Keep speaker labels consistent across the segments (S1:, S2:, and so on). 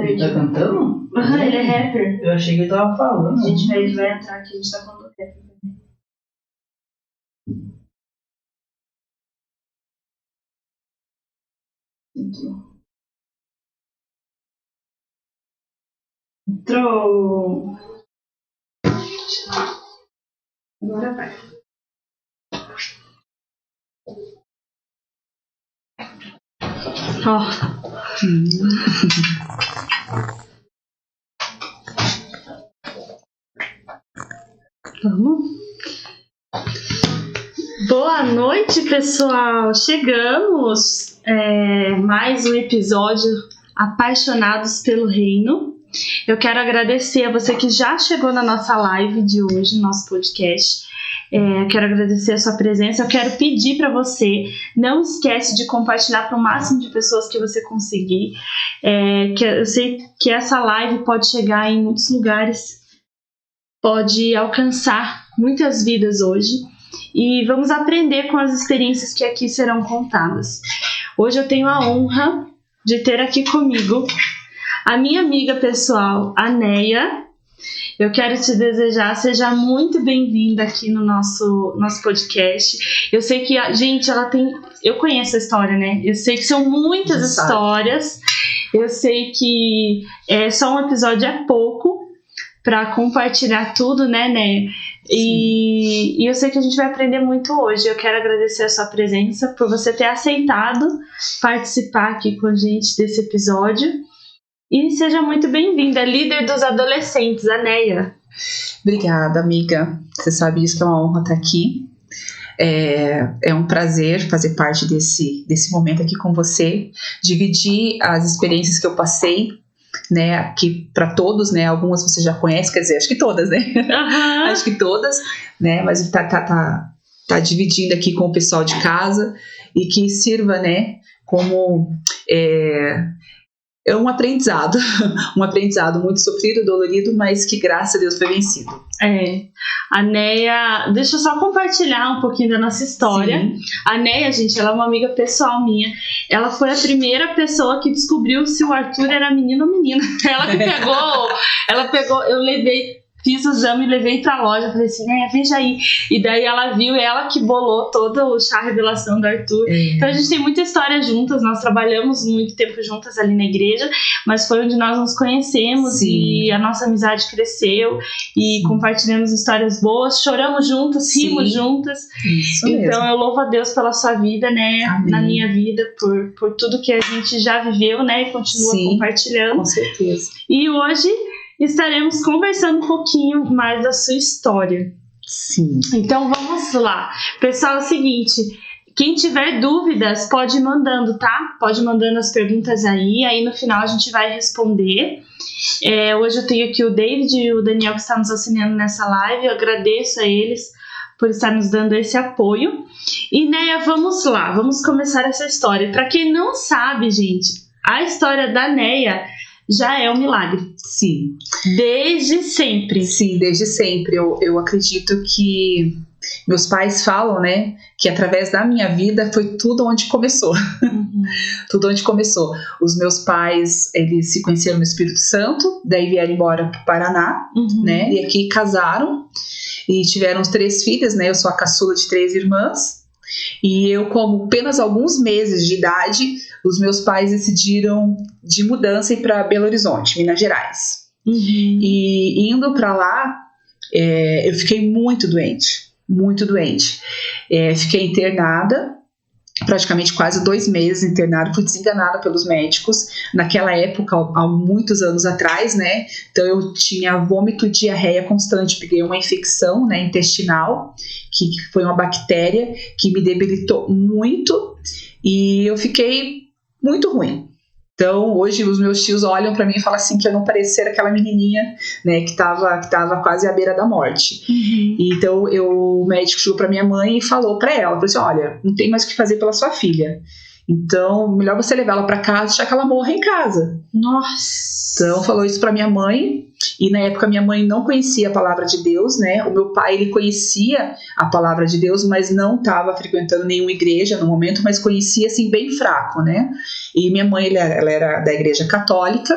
S1: Ele tá cantando?
S2: Ele é rapper.
S1: Eu achei que ele tava falando.
S2: A gente vai entrar aqui, a gente tá falando do rapper. Entrou. Agora vai. Ó. Vamos. Boa noite, pessoal. Chegamos. Mais um episódio Apaixonados pelo Reino. Eu quero agradecer a você que já chegou na nossa live de hoje, nosso podcast. Quero agradecer a sua presença. Eu quero pedir para você, não esquece de compartilhar para o máximo de pessoas que você conseguir. Que eu sei que essa live pode chegar em muitos lugares, pode alcançar muitas vidas hoje. E vamos aprender com as experiências que aqui serão contadas. Hoje eu tenho a honra de ter aqui comigo a minha amiga pessoal, a Neia. Eu quero te desejar, seja muito bem-vinda aqui no nosso podcast. Eu sei que, gente, eu conheço a história, né? Eu sei que são muitas histórias. Eu sei que só um episódio é pouco para compartilhar tudo, né, Neia? E eu sei que a gente vai aprender muito hoje. Eu quero agradecer a sua presença, por você ter aceitado participar aqui com a gente desse episódio. E seja muito bem-vinda, líder dos adolescentes, a Neia.
S3: Obrigada, amiga. Você sabe disso, que é uma honra estar aqui. É um prazer fazer parte desse momento aqui com você, dividir as experiências que eu passei, né, aqui para todos, né, algumas você já conhece, quer dizer, acho que todas, né, acho que todas, né, mas tá dividindo aqui com o pessoal de casa e que sirva, né, como um aprendizado muito sofrido, dolorido, mas que graças a Deus foi vencido.
S2: A Neia, deixa eu só compartilhar um pouquinho da nossa história. Sim. A Neia, gente, ela é uma amiga pessoal minha. Ela foi a primeira pessoa que descobriu se o Arthur era menino ou menina. Ela pegou, eu fiz o exame e levei pra loja, falei assim, veja aí. E daí ela viu, ela que bolou todo o chá revelação do Arthur. Então a gente tem muita história juntas, nós trabalhamos muito tempo juntas ali na igreja, mas foi onde nós nos conhecemos. Sim. E a nossa amizade cresceu e compartilhamos histórias boas, choramos juntas, rimos juntas. Isso então mesmo. Eu louvo a Deus pela sua vida, né? Amém. Na minha vida, por tudo que a gente já viveu, né? E continua compartilhando.
S3: Com certeza.
S2: E hoje estaremos conversando um pouquinho mais da sua história.
S3: Sim.
S2: Então vamos lá. Pessoal, é o seguinte, quem tiver dúvidas pode ir mandando, tá? Pode ir mandando as perguntas aí no final a gente vai responder. Hoje eu tenho aqui o David e o Daniel que estão nos auxiliando nessa live. Eu agradeço a eles por estar nos dando esse apoio. E Neia, vamos lá, vamos começar essa história. Para quem não sabe, gente, a história da Neia já é um milagre.
S3: Sim.
S2: Desde sempre.
S3: Sim, desde sempre. Eu acredito que meus pais falam, né, que através da minha vida foi tudo onde começou. Tudo onde começou. Os meus pais, eles se conheceram no Espírito Santo, daí vieram embora para o Paraná, né, e aqui casaram e tiveram 3 filhas, né, eu sou a caçula de 3 irmãs. E eu, como apenas alguns meses de idade, os meus pais decidiram de mudança ir para Belo Horizonte, Minas Gerais. E indo para lá, eu fiquei muito doente. Fiquei internada, praticamente quase 2 meses internada, fui desenganada pelos médicos. Naquela época, há muitos anos atrás, né? Então eu tinha vômito e diarreia constante, peguei uma infecção, né, intestinal, que foi uma bactéria que me debilitou muito e eu fiquei muito ruim. Então, hoje os meus tios olham para mim e falam assim que eu não parecia aquela menininha, né, que tava quase à beira da morte. Então, o médico chegou para minha mãe e falou para ela, falou assim, olha, não tem mais o que fazer pela sua filha. Então, melhor você levar ela para casa e deixar que ela morra em casa.
S2: Nossa!
S3: Então, falou isso para minha mãe. E na época minha mãe não conhecia a palavra de Deus, né? O meu pai, ele conhecia a palavra de Deus, mas não estava frequentando nenhuma igreja no momento, mas conhecia assim bem fraco, né? E minha mãe, ela era da igreja católica.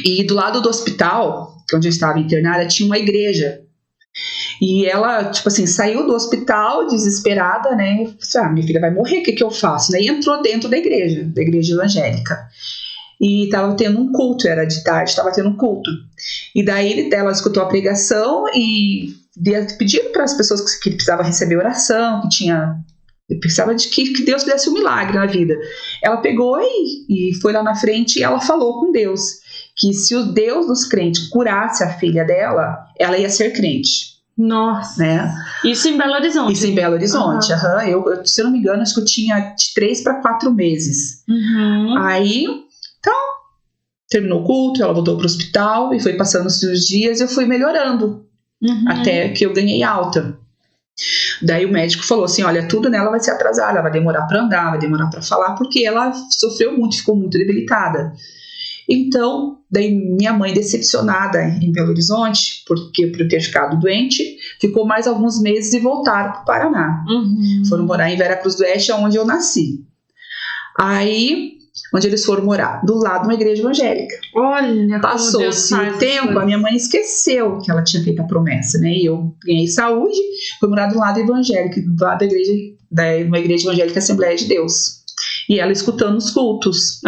S3: E do lado do hospital, onde eu estava internada, tinha uma igreja. E ela, tipo assim, saiu do hospital desesperada, né? Minha filha vai morrer, o que eu faço? E entrou dentro da igreja evangélica. E tava tendo um culto, era de tarde, tava tendo um culto. E daí ela escutou a pregação e pediu para as pessoas que precisavam receber oração, precisava de que Deus fizesse um milagre na vida. Ela pegou e foi lá na frente e ela falou com Deus que se o Deus dos crentes curasse a filha dela, ela ia ser crente.
S2: Nossa.
S3: Né?
S2: Isso em Belo Horizonte.
S3: Isso em Belo Horizonte. Eu, se eu não me engano, acho que eu tinha de 3 para 4 meses. Aí, então, terminou o culto, ela voltou para o hospital e foi passando os dias e eu fui melhorando até que eu ganhei alta. Daí o médico falou assim, olha, tudo nela vai ser atrasado, ela vai demorar para andar, vai demorar para falar, porque ela sofreu muito, ficou muito debilitada. Então, daí minha mãe, decepcionada em Belo Horizonte, por ter ficado doente, ficou mais alguns meses e voltaram para o Paraná. Foram morar em Vera Cruz do Oeste, onde eu nasci. Aí, onde eles foram morar? Do lado de uma igreja evangélica.
S2: Olha,
S3: passou-se o tempo, a minha mãe esqueceu que ela tinha feito a promessa, né? E eu ganhei saúde, fui morar do lado evangélico, do lado da uma igreja evangélica Assembleia de Deus. E ela escutando os cultos,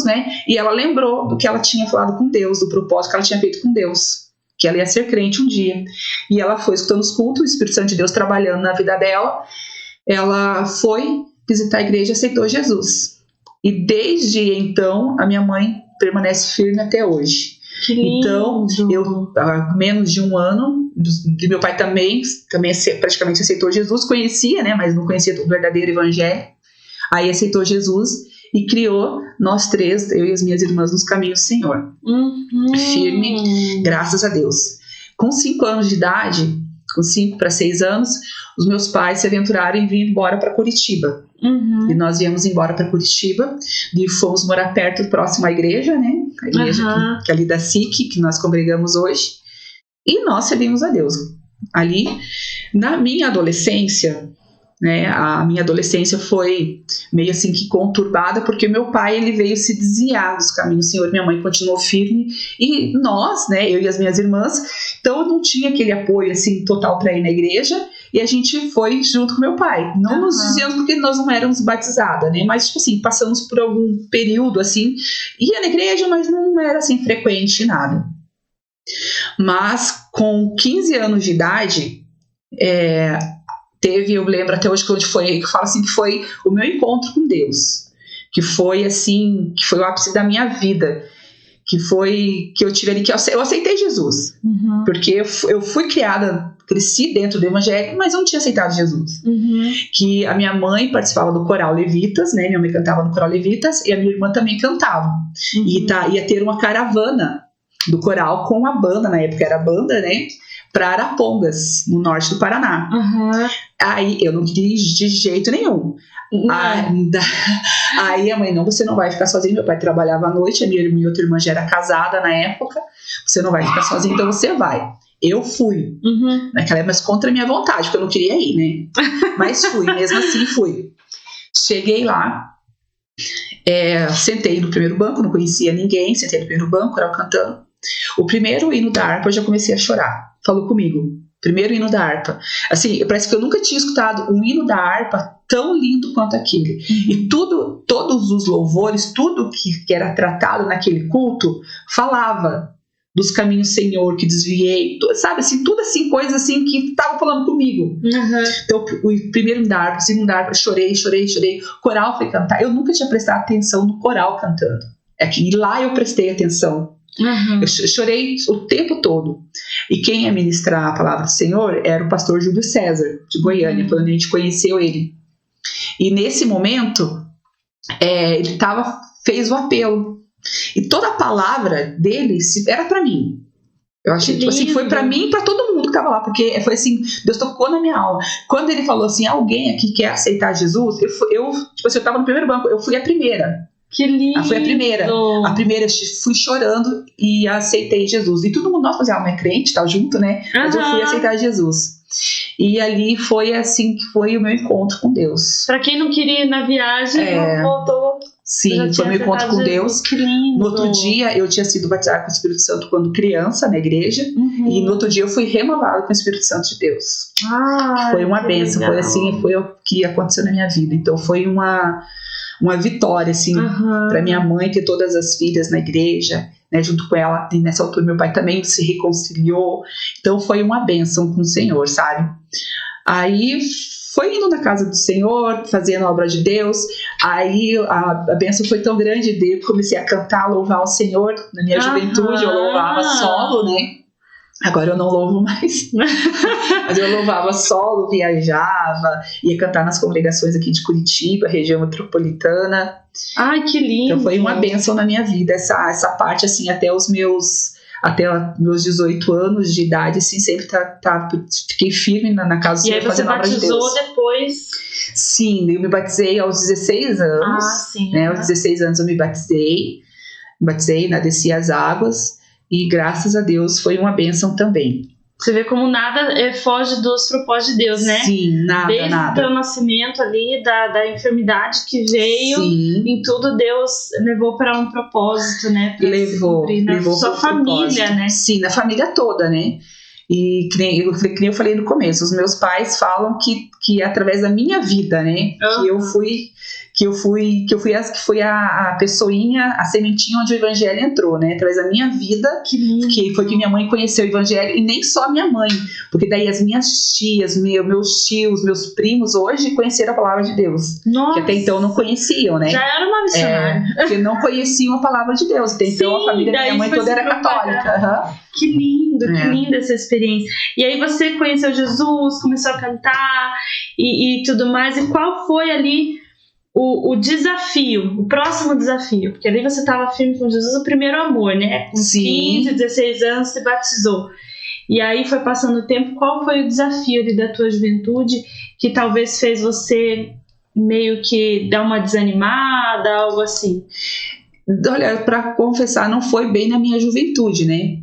S3: né? E ela lembrou do que ela tinha falado com Deus, do propósito que ela tinha feito com Deus, que ela ia ser crente um dia. E ela foi escutando os cultos, o Espírito Santo de Deus trabalhando na vida dela. Ela foi visitar a igreja e aceitou Jesus. E desde então, a minha mãe permanece firme até hoje.
S2: Que lindo.
S3: Então, eu, há menos de um ano, meu pai também praticamente aceitou Jesus, conhecia, né? Mas não conhecia o verdadeiro evangelho. Aí aceitou Jesus e criou nós três, eu e as minhas irmãs, nos caminhos do Senhor. Firme, graças a Deus. Com 5 anos de idade, com 5 para 6 anos, os meus pais se aventuraram em vir embora para Curitiba. E nós viemos embora para Curitiba e fomos morar perto, próximo à igreja, né? A igreja que é ali da SIC, que nós congregamos hoje. E nós servimos a Deus. Ali, na minha adolescência, né, a minha adolescência foi meio assim que conturbada, porque meu pai ele veio se desviar dos caminhos do Senhor, minha mãe continuou firme, e nós, né, eu e as minhas irmãs, então eu não tinha aquele apoio assim total para ir na igreja, e a gente foi junto com meu pai, não nos dizendo porque nós não éramos batizadas, né, mas tipo assim, passamos por algum período assim, ia na igreja, mas não era assim frequente nada. Mas com 15 anos de idade, eu lembro até hoje quando foi, que eu falo assim, que foi o meu encontro com Deus, que foi assim, que foi o ápice da minha vida, que foi que eu tive ali, que eu aceitei Jesus, porque eu fui criada, cresci dentro do evangelho, mas eu não tinha aceitado Jesus. Que a minha mãe participava do coral Levitas, né? Minha mãe cantava no coral Levitas e a minha irmã também cantava. E ia ter uma caravana do coral com a banda, na época era a banda, né? Para Arapongas, no norte do Paraná. Aí eu não queria ir de jeito nenhum. Aí a mãe, não, você não vai ficar sozinha. Meu pai trabalhava à noite, a minha outra irmã já era casada na época. Você não vai ficar sozinha, então você vai. Eu fui. Naquela época, mas contra a minha vontade, porque eu não queria ir, né? Mas fui, mesmo assim fui. Cheguei lá, sentei no primeiro banco, não conhecia ninguém, sentei no primeiro banco, coral cantando. O primeiro hino da harpa eu já comecei a chorar. Falou comigo. Primeiro hino da harpa. Assim, parece que eu nunca tinha escutado um hino da harpa tão lindo quanto aquele. E todos os louvores, tudo que era tratado naquele culto, falava dos caminhos do Senhor, que desviei, sabe, assim, tudo assim, coisas assim que estavam falando comigo. Então, o primeiro hino da harpa, o segundo da harpa, chorei. O coral foi cantar. Eu nunca tinha prestado atenção no coral cantando. E lá eu prestei atenção. Eu chorei o tempo todo. E quem ia ministrar a palavra do Senhor era o pastor Júlio César, de Goiânia, quando a gente conheceu ele. E nesse momento, ele fez o apelo. E toda a palavra dele era para mim. Eu achei, tipo assim, foi para mim e para todo mundo que estava lá, porque foi assim, Deus tocou na minha alma. Quando ele falou assim, alguém aqui quer aceitar Jesus, eu estava no primeiro banco, eu fui a primeira.
S2: Que lindo!
S3: Foi a primeira. A primeira, fui chorando e aceitei Jesus. E todo mundo, nossa, não é crente, tá junto, né? Mas eu fui aceitar Jesus. E ali foi assim que foi o meu encontro com Deus.
S2: Pra quem não queria ir na viagem, voltou.
S3: Sim, foi meu encontro com Deus.
S2: Que lindo.
S3: No outro dia, eu tinha sido batizada com o Espírito Santo quando criança na igreja. E no outro dia eu fui renovada com o Espírito Santo de Deus. Foi uma bênção, foi assim, foi o que aconteceu na minha vida. Então foi uma vitória, assim, para minha mãe ter todas as filhas na igreja, né, junto com ela. E nessa altura meu pai também se reconciliou. Então foi uma bênção com o Senhor, sabe? Aí foi indo na casa do Senhor, fazendo a obra de Deus. Aí a bênção foi tão grande de eu comecei a cantar, louvar o Senhor. Na minha juventude eu louvava solo, né? Agora eu não louvo mais. Mas eu louvava solo, viajava, ia cantar nas congregações aqui de Curitiba, região metropolitana.
S2: Ai, que lindo!
S3: Então foi uma bênção na minha vida, essa parte, assim, até meus 18 anos de idade, assim, sempre fiquei firme na casa do Senhor, fazendo a obra de Deus.
S2: E aí você batizou depois?
S3: Sim, eu me batizei aos 16 anos.
S2: Sim.
S3: Né, aos 16 anos eu me batizei, desci as águas, e graças a Deus foi uma bênção também.
S2: Você vê como nada foge dos propósitos de Deus, né?
S3: Sim, nada.
S2: Desde o teu nascimento ali, da enfermidade que veio, em tudo Deus levou para um propósito, né?
S3: Levou
S2: sua família, né?
S3: Sim, na família toda, né? E que nem eu falei no começo, os meus pais falam que através da minha vida, né? Que foi a pessoinha, a sementinha onde o evangelho entrou, né? Através da minha vida, que foi que minha mãe conheceu o evangelho, e nem só minha mãe, porque daí as minhas tias, meus tios, meus primos hoje conheceram a palavra de Deus.
S2: Nossa.
S3: Que até então não conheciam, né?
S2: Já era uma missionária.
S3: Porque não conheciam a palavra de Deus. Até então a família da minha mãe toda era católica.
S2: Que linda essa experiência. E aí você conheceu Jesus, começou a cantar e tudo mais. E qual foi ali o desafio, o próximo desafio? Porque ali você estava firme com Jesus, o primeiro amor, né? Com 15, 16 anos se batizou. E aí foi passando o tempo. Qual foi o desafio ali da tua juventude que talvez fez você meio que dar uma desanimada, algo assim?
S3: Olha, para confessar, não foi bem na minha juventude, né?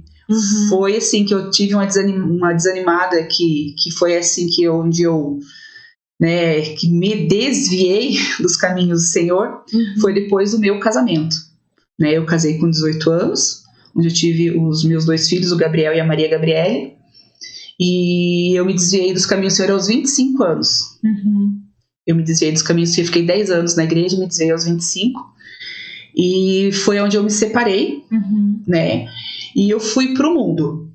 S3: Foi assim que eu tive uma desanimada que foi assim onde eu, né, que me desviei dos caminhos do Senhor. Foi depois do meu casamento, né? Eu casei com 18 anos, onde eu tive os meus 2 filhos, o Gabriel e a Maria Gabriele, e eu me desviei dos caminhos do Senhor aos 25 anos. Eu me desviei dos caminhos do Senhor, fiquei 10 anos na igreja, me desviei aos 25, e foi onde eu me separei, né? E eu fui pro mundo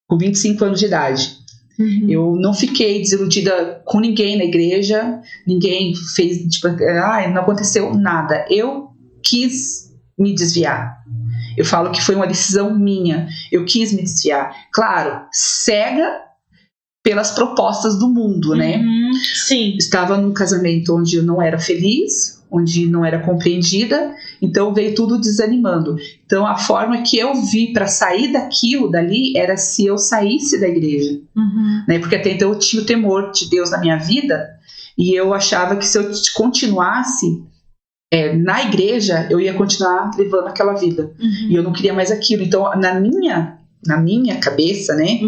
S3: com 25 anos de idade. Eu não fiquei desiludida com ninguém na igreja, ninguém fez, não aconteceu nada. Eu quis me desviar. Eu falo que foi uma decisão minha. Eu quis me desviar. Claro, cega pelas propostas do mundo, né?
S2: Sim.
S3: Estava num casamento onde eu não era feliz, onde não era compreendida, então veio tudo desanimando. Então a forma que eu vi para sair dali era se eu saísse da igreja, né? Porque até então eu tinha o temor de Deus na minha vida, e eu achava que se eu continuasse na igreja, eu ia continuar levando aquela vida, e eu não queria mais aquilo. Então na minha cabeça, né,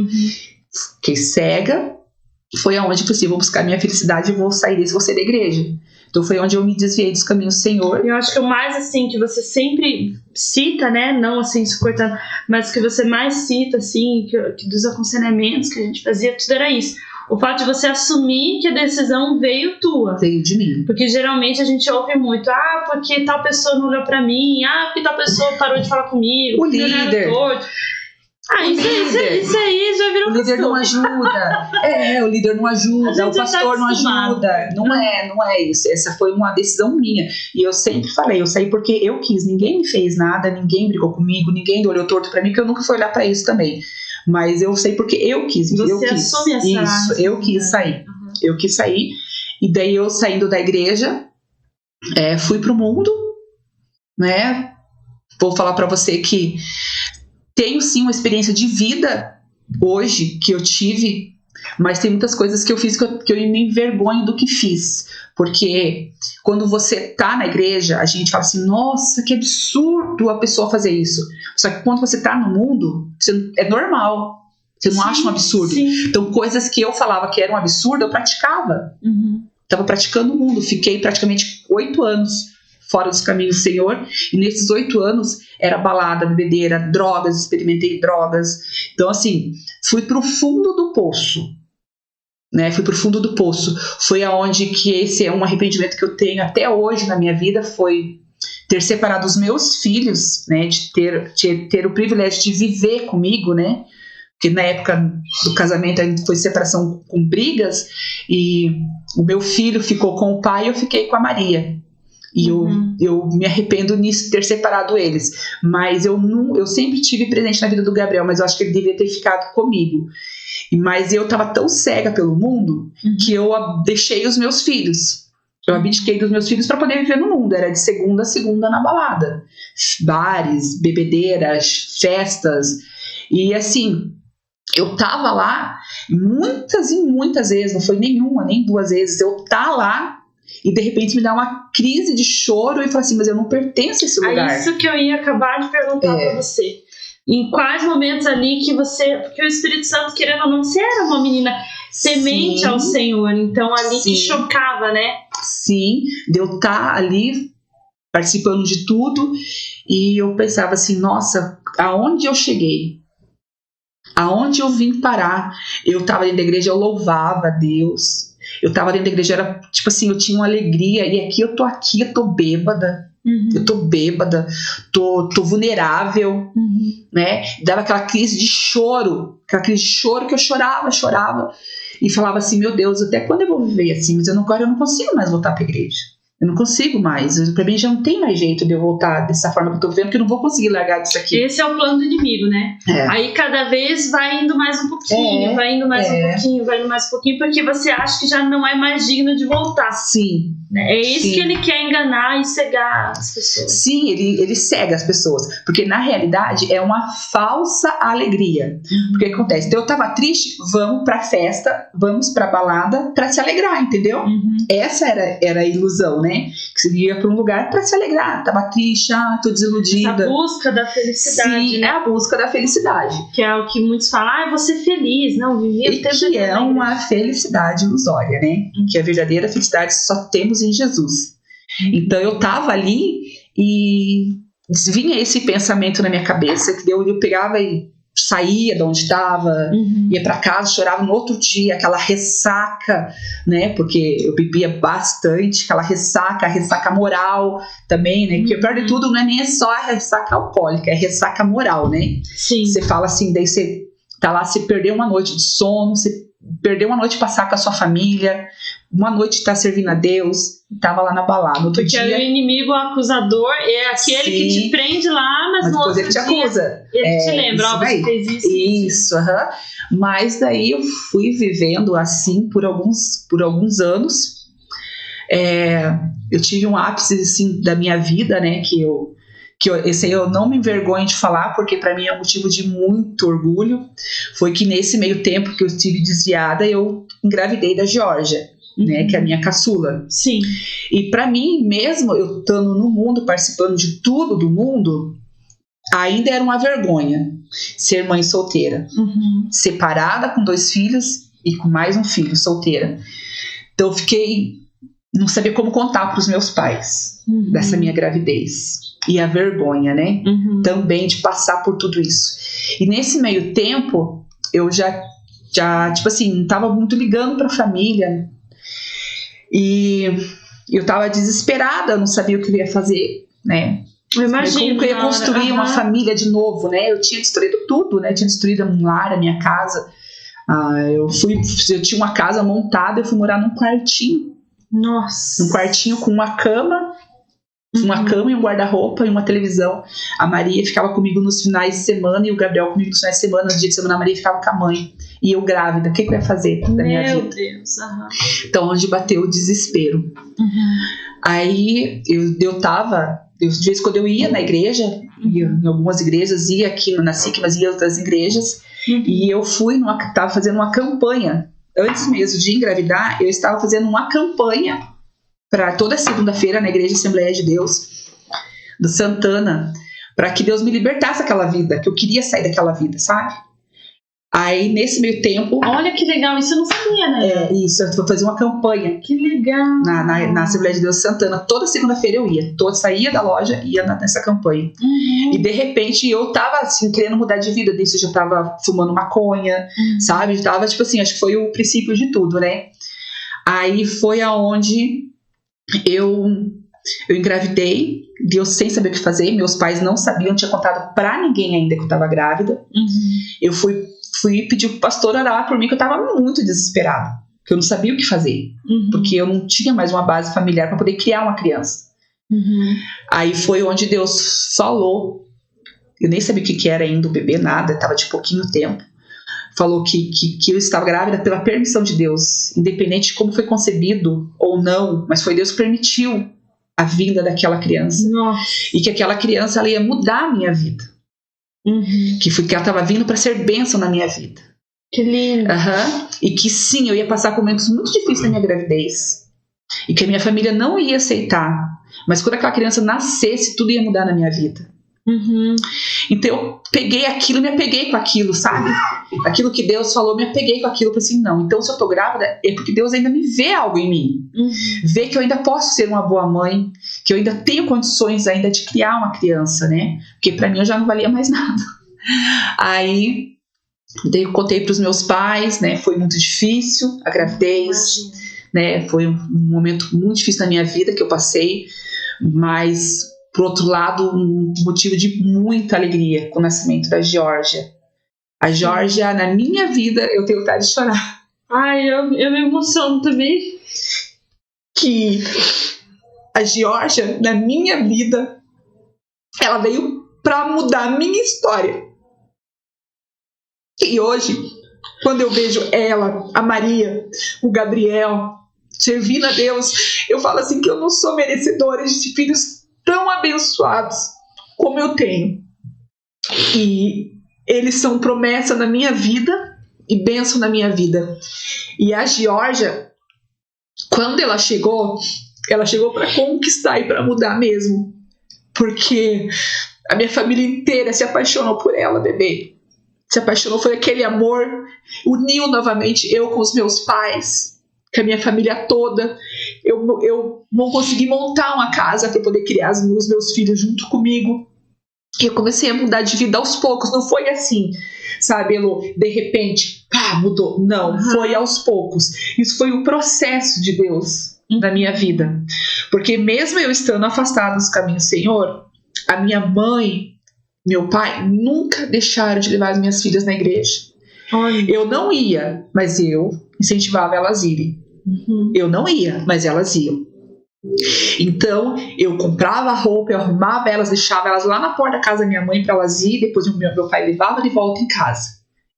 S3: fiquei cega, foi aonde eu vou buscar minha felicidade e vou sair desse, vou sair da igreja. Então foi onde eu me desviei dos caminhos do Senhor.
S2: Eu acho que o mais, assim, que você sempre cita, né, não assim se cortando, mas que você mais cita, assim, que dos aconselhamentos que a gente fazia, tudo era isso. O fato de você assumir que a decisão veio tua.
S3: Veio de mim.
S2: Porque geralmente a gente ouve muito, porque tal pessoa não olhou pra mim, porque tal pessoa parou de falar comigo,
S3: o líder.
S2: Isso aí já virou
S3: o líder não ajuda. O líder não ajuda, o pastor não ajuda. Não é isso. Essa foi uma decisão minha. E eu sempre falei, eu saí porque eu quis. Ninguém me fez nada, ninguém brigou comigo, ninguém olhou torto pra mim, que eu nunca fui olhar pra isso também. Mas eu sei porque eu quis.
S2: Você assume essa
S3: isso, eu quis sair. Eu quis sair. E daí eu saindo da igreja, fui pro mundo, né? Vou falar pra você que tenho sim uma experiência de vida hoje que eu tive, mas tem muitas coisas que eu fiz que eu me envergonho do que fiz. Porque quando você tá na igreja, a gente fala assim, nossa, que absurdo a pessoa fazer isso. Só que quando você tá no mundo, é normal. Você não acha um absurdo?
S2: Sim.
S3: Então, coisas que eu falava que era um absurdo, eu praticava. Estava praticando o mundo. Fiquei praticamente 8 anos fora dos caminhos do Senhor. E nesses 8 anos, era balada, bebedeira, drogas, experimentei drogas. Então, assim, fui pro fundo do poço. Né? Fui pro fundo do poço. Foi aonde que esse é um arrependimento que eu tenho até hoje na minha vida, foi ter separado os meus filhos, né? De ter o privilégio de viver comigo, né? Porque na época do casamento foi separação com brigas, e o meu filho ficou com o pai e eu fiquei com a Maria. E eu me arrependo nisso, de ter separado eles. Mas eu sempre tive presente na vida do Gabriel, mas eu acho que ele devia ter ficado comigo. Mas eu estava tão cega pelo mundo que eu deixei os meus filhos. Eu abdiquei dos meus filhos para poder viver no mundo. Era de segunda a segunda na balada. Bares, bebedeiras, festas. E assim, eu tava lá muitas e muitas vezes, não foi nenhuma, nem 2 vezes. Eu tá lá e de repente me dá uma crise de choro e falo assim, mas eu não pertenço a esse lugar.
S2: É isso que eu ia acabar de perguntar para você. Em quais momentos ali que você... Porque o Espírito Santo, querendo ou não, você era uma menina temente ao Senhor. Então ali que chocava, né?
S3: Sim, de eu estar ali participando de tudo. E eu pensava assim, nossa, aonde eu cheguei? Aonde eu vim parar? Eu estava dentro da igreja, eu louvava a Deus. Eu estava dentro da igreja, era tipo assim, eu tinha uma alegria. E aqui, eu tô bêbada. Eu tô bêbada, tô vulnerável, né? Dava aquela crise de choro que eu chorava e falava assim, meu Deus, até quando eu vou viver assim? Mas agora eu não consigo mais voltar pra igreja. Eu não consigo mais. Pra mim já não tem mais jeito de eu voltar dessa forma que eu tô vivendo, porque eu não vou conseguir largar disso aqui.
S2: Esse é o plano do inimigo, né? Aí cada vez vai indo mais um pouquinho, vai indo mais um pouquinho, porque você acha que já não é mais digno de voltar.
S3: Sim.
S2: É isso que ele quer enganar e cegar as pessoas.
S3: Sim, ele cega as pessoas. Porque na realidade é uma falsa alegria. Porque o que acontece? Então eu tava triste, vamos pra festa, vamos pra balada pra se alegrar, entendeu? Essa era a ilusão, né? Que você ia pra um lugar pra se alegrar. Tava triste, tô desiludida.
S2: Essa busca da felicidade.
S3: Sim, né? É a busca da felicidade.
S2: Que é o que muitos falam, vou ser feliz. Não, vivia o tempo
S3: que é uma felicidade ilusória, né? Que a verdadeira felicidade só temos em Jesus. Então eu tava ali e vinha esse pensamento na minha cabeça, que eu pegava e saía de onde estava, ia para casa, chorava no outro dia, aquela ressaca, né? Porque eu bebia bastante, aquela ressaca, a ressaca moral também, né? Que o pior de tudo não é nem só a ressaca alcoólica, é a ressaca moral, né?
S2: Sim.
S3: Você fala assim, daí você tá lá, você perdeu uma noite de sono, você perdeu uma noite de passar com a sua família, uma noite de estar servindo a Deus, tava lá na balada. Outro
S2: Porque
S3: dia,
S2: o inimigo, o acusador, é aquele que te prende lá, mas no
S3: depois
S2: outro
S3: ele te
S2: dia
S3: acusa.
S2: ele te lembra, você fez isso.
S3: Isso, Mas daí eu fui vivendo assim por alguns anos. Eu tive um ápice assim, da minha vida, né, esse aí eu não me envergonho de falar, porque para mim é um motivo de muito orgulho. Foi que nesse meio tempo que eu estive desviada, eu engravidei da Georgia, né, que é a minha caçula.
S2: Sim.
S3: E para mim, mesmo eu estando no mundo, participando de tudo do mundo, ainda era uma vergonha ser mãe solteira, separada com 2 filhos e com mais um filho, solteira. Então eu não sabia como contar para os meus pais dessa minha gravidez. E a vergonha, né? Também de passar por tudo isso. E nesse meio tempo, eu já tipo assim, não tava muito ligando pra família. E eu tava desesperada, eu não sabia o que eu ia fazer, né?
S2: Eu imagino.
S3: Como que eu ia construir uma família de novo, né? Eu tinha destruído tudo, né? Eu tinha destruído um lar, a minha casa. Eu tinha uma casa montada, eu fui morar num quartinho.
S2: Nossa.
S3: Num quartinho com uma cama. Uma cama e um guarda-roupa e uma televisão. A Maria ficava comigo nos finais de semana e o Gabriel comigo nos finais de semana. No dia de semana a Maria ficava com a mãe. E eu grávida. O que eu ia fazer da minha vida? Meu
S2: Deus.
S3: Então, onde bateu o desespero. Aí eu tava... de vez em quando eu ia na igreja, ia em algumas igrejas, ia aqui na SIC, mas ia em outras igrejas. E eu tava fazendo uma campanha. Antes mesmo de engravidar, eu estava fazendo uma campanha para toda segunda-feira na Igreja Assembleia de Deus do Santana, para que Deus me libertasse daquela vida, que eu queria sair daquela vida, sabe? Aí, nesse meio tempo...
S2: Olha que legal, isso eu não sabia, né?
S3: Isso, eu fui fazer uma campanha
S2: Que legal.
S3: na Assembleia de Deus Santana. Toda segunda-feira eu ia. Saía da loja e ia nessa campanha.
S2: Uhum.
S3: E, de repente, eu tava, assim, querendo mudar de vida. Disso eu já tava fumando maconha, sabe? Eu tava, tipo assim, acho que foi o princípio de tudo, né? Aí foi aonde eu engravidei, Deus sem saber o que fazer. Meus pais não sabiam, não tinha contado pra ninguém ainda que eu tava grávida. Eu fui pedir pro pastor orar por mim, que eu tava muito desesperada, que eu não sabia o que fazer, porque eu não tinha mais uma base familiar para poder criar uma criança. Aí foi onde Deus falou, eu nem sabia o que era ainda o bebê, nada, tava de pouquinho tempo. Falou que eu estava grávida pela permissão de Deus, independente de como foi concebido ou não, mas foi Deus que permitiu a vinda daquela criança.
S2: Nossa.
S3: E que aquela criança ela ia mudar a minha vida. Que ela estava vindo para ser bênção na minha vida.
S2: Que lindo.
S3: E que sim, eu ia passar por momentos muito difíceis na minha gravidez. E que a minha família não ia aceitar. Mas quando aquela criança nascesse, tudo ia mudar na minha vida. Então eu peguei aquilo e me apeguei com aquilo, sabe? Aquilo que Deus falou, me apeguei com aquilo. Falei assim, não, então se eu tô grávida é porque Deus ainda me vê algo em mim. Vê que eu ainda posso ser uma boa mãe, que eu ainda tenho condições ainda de criar uma criança, né? Porque pra mim eu já não valia mais nada. Aí eu contei pros meus pais, né? Foi muito difícil a gravidez, né? Foi um momento muito difícil na minha vida que eu passei, mas por outro lado, um motivo de muita alegria com o nascimento da Georgia. A Georgia, na minha vida, eu tenho vontade de chorar.
S2: Ai, eu me emociono também.
S3: Que a Georgia, na minha vida, ela veio para mudar a minha história. E hoje, quando eu vejo ela, a Maria, o Gabriel, servindo a Deus, eu falo assim que eu não sou merecedora de filhos tão abençoados como eu tenho. E eles são promessa na minha vida e bênção na minha vida. E a Georgia, quando ela chegou para conquistar e para mudar mesmo. Porque a minha família inteira se apaixonou por ela, bebê. Se apaixonou, foi aquele amor, uniu novamente eu com os meus pais, com a minha família toda. Eu não consegui montar uma casa para poder criar os meus filhos junto comigo. E eu comecei a mudar de vida aos poucos. Não foi assim, sabe, Elô? De repente, pá, mudou. Não, foi aos poucos. Isso foi um processo de Deus na minha vida. Porque mesmo eu estando afastada dos caminhos do Senhor, a minha mãe, meu pai, nunca deixaram de levar as minhas filhas na igreja. Eu não ia, mas eu incentivava elas a irem. Eu não ia, mas elas iam. Então eu comprava roupa, eu arrumava elas, deixava elas lá na porta da casa da minha mãe para elas ir. Depois meu pai levava de volta em casa.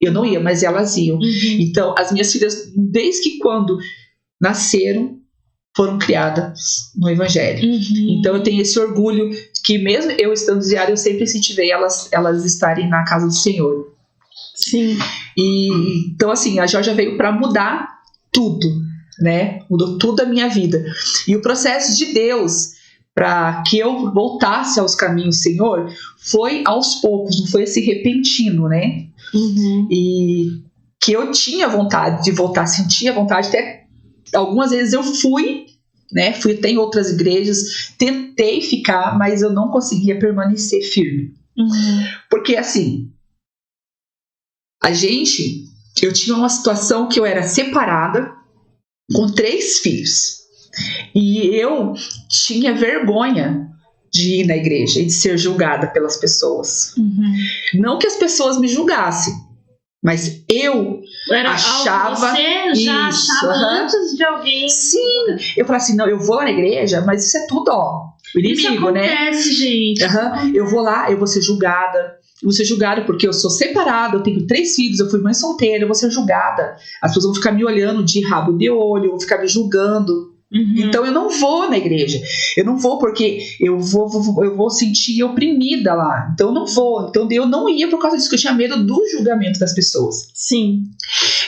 S3: Eu não ia, mas elas iam. Então as minhas filhas, desde que quando nasceram, foram criadas no Evangelho. Então eu tenho esse orgulho que mesmo eu estando desviada, eu sempre incentivei elas estarem na casa do Senhor.
S2: Sim.
S3: E então assim, a Georgia veio para mudar tudo, né? Mudou tudo a minha vida. E o processo de Deus para que eu voltasse aos caminhos do Senhor foi aos poucos, não foi esse repentino, né? E que eu tinha vontade de voltar, sentia vontade, até algumas vezes eu fui, né? Fui até em outras igrejas, tentei ficar, mas eu não conseguia permanecer firme. Porque assim, eu tinha uma situação que eu era separada com 3 filhos. E eu tinha vergonha de ir na igreja e de ser julgada pelas pessoas. Não que as pessoas me julgassem, mas eu achava...
S2: Você já achava antes de alguém...
S3: Sim, eu falava assim, não, eu vou lá na igreja, mas isso é tudo, ó, o inimigo, né?
S2: Isso acontece, gente.
S3: Eu vou lá, eu vou ser julgada. Eu vou ser julgada porque eu sou separada, eu tenho 3 filhos, eu fui mãe solteira, eu vou ser julgada. As pessoas vão ficar me olhando de rabo de olho, vão ficar me julgando. Então eu não vou na igreja. Eu não vou porque eu vou sentir oprimida lá. Então eu não vou. Então eu não ia por causa disso, que eu tinha medo do julgamento das pessoas.
S2: Sim.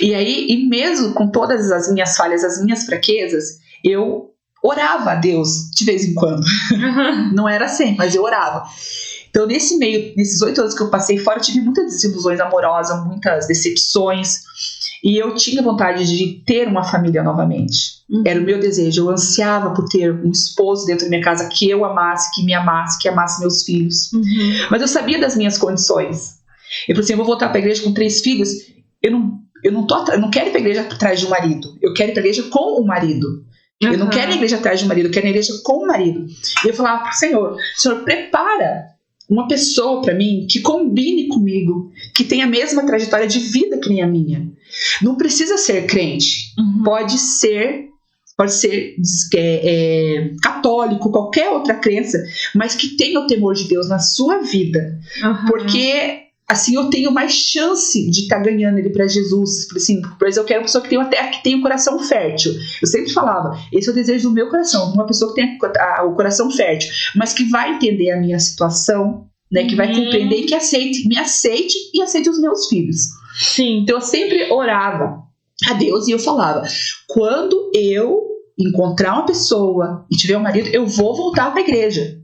S3: E aí, e mesmo com todas as minhas falhas, as minhas fraquezas, eu orava a Deus de vez em quando. Não era sempre, mas eu orava. Então, nesses 8 anos que eu passei fora, eu tive muitas desilusões amorosas, muitas decepções. E eu tinha vontade de ter uma família novamente. Era o meu desejo. Eu ansiava por ter um esposo dentro da minha casa que eu amasse, que me amasse, que amasse meus filhos. Mas eu sabia das minhas condições. Eu falei assim, eu vou voltar para a igreja com 3 filhos. Eu não quero ir para a igreja atrás de um marido. Eu quero ir para a igreja com o marido. Eu não quero ir à igreja atrás de um marido. Eu quero ir à igreja com o marido. E eu falava para o Senhor, prepara uma pessoa para mim que combine comigo, que tenha a mesma trajetória de vida que nem a minha. Não precisa ser crente. Pode ser católico, qualquer outra crença, mas que tenha o temor de Deus na sua vida. Porque assim eu tenho mais chance de estar ganhando ele para Jesus. Assim, pois eu quero uma pessoa que tenha um coração fértil. Eu sempre falava, esse é o desejo do meu coração, uma pessoa que tenha o coração fértil, mas que vai entender a minha situação, né, que vai compreender e que me aceite e aceite os meus filhos.
S2: Sim.
S3: Então eu sempre orava a Deus e eu falava, quando eu encontrar uma pessoa e tiver um marido, eu vou voltar para a igreja.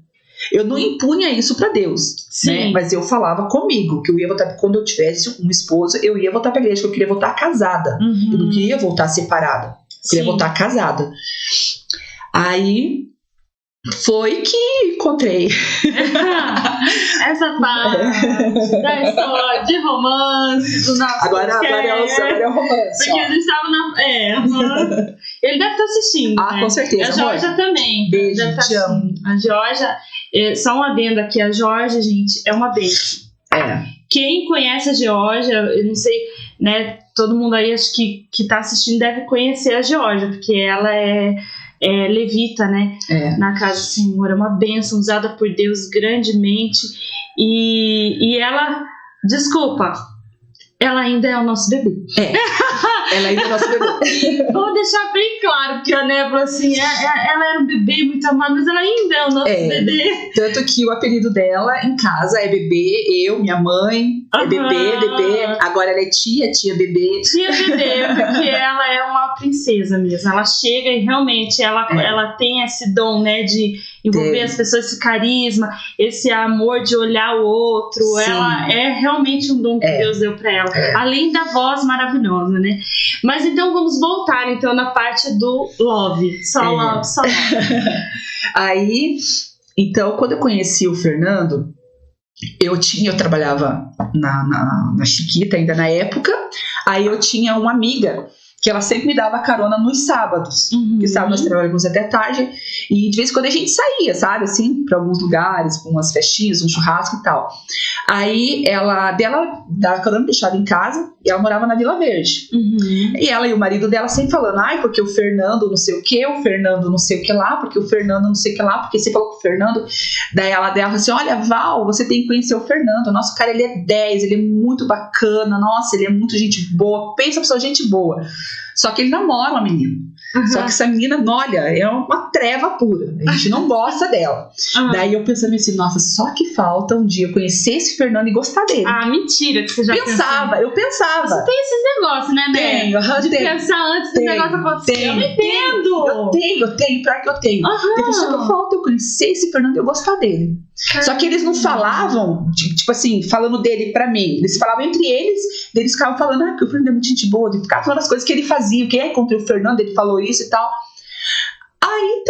S3: Eu não impunha isso para Deus, né? Mas eu falava comigo que eu ia voltar, quando eu tivesse um esposo, eu ia voltar para a igreja, que eu queria voltar casada. Eu não queria voltar separada, eu queria voltar casada. Aí foi que encontrei
S2: essa parte da história de romance do nosso
S3: agora é o romance.
S2: Porque a gente estava ele deve estar assistindo, né?
S3: Com certeza.
S2: A Georgia também.
S3: Beijo, te amo.
S2: A Georgia, só um adendo aqui, a Georgia, gente, é uma bênção. Quem conhece a Georgia, eu não sei, né? Todo mundo aí, acho que tá assistindo deve conhecer a Georgia, porque ela é levita, né? Na casa do Senhor, é uma bênção usada por Deus grandemente. E ela, desculpa, ela ainda é o nosso bebê.
S3: Ela ainda é o nosso bebê.
S2: Vou deixar bem claro, porque a Nébula, assim, ela era um bebê muito amado, mas ela ainda é o nosso bebê.
S3: Tanto que o apelido dela em casa é bebê, eu, minha mãe, é bebê. Agora ela é tia bebê. Tia bebê,
S2: porque ela é uma princesa mesmo. Ela chega e realmente ela tem esse dom, né, de envolver as pessoas, esse carisma, esse amor de olhar o outro. Sim. Ela é realmente um dom que Deus deu pra ela. Além da voz maravilhosa, né? Mas então vamos voltar então na parte do love. Só love.
S3: Aí, então, quando eu conheci o Fernando, eu trabalhava na Chiquita ainda na época. Aí eu tinha uma amiga que ela sempre me dava carona nos sábados. Porque sábado nós trabalhávamos até tarde. E de vez em quando a gente saía, sabe? Assim, pra alguns lugares, pra umas festinhas, um churrasco e tal. Aí ela dava carona, deixava em casa. E ela morava na Vila Verde. E ela e o marido dela sempre falando, porque o Fernando não sei o que, o Fernando não sei o que lá, porque o Fernando não sei o que lá, porque você falou com o Fernando. Daí ela falou assim, olha, Val, você tem que conhecer o Fernando. Nosso cara, ele é 10, ele é muito bacana. Nossa, ele é muito gente boa. Pensa pessoa, gente boa. Só que ele namora uma menina. Só que essa menina, olha, é uma treva pura. A gente não gosta dela. Daí eu pensando assim, nossa, só que falta um dia eu conhecer esse Fernando e gostar dele.
S2: Mentira que você já pensava.
S3: Eu pensava.
S2: Você tem esses negócios, né, Bê? De pensar antes do negócio acontecer. Eu não entendo.
S3: Eu tenho, pior que eu tenho. Então só que falta eu conhecer esse Fernando e eu gostar dele. Só que eles não falavam, tipo assim, falando dele pra mim. Eles falavam entre eles ficavam falando, que o Fernando é muito gente boa. Eles ficavam falando as coisas que ele fazia. Quem encontrei o Fernando, ele falou isso e tal. Aí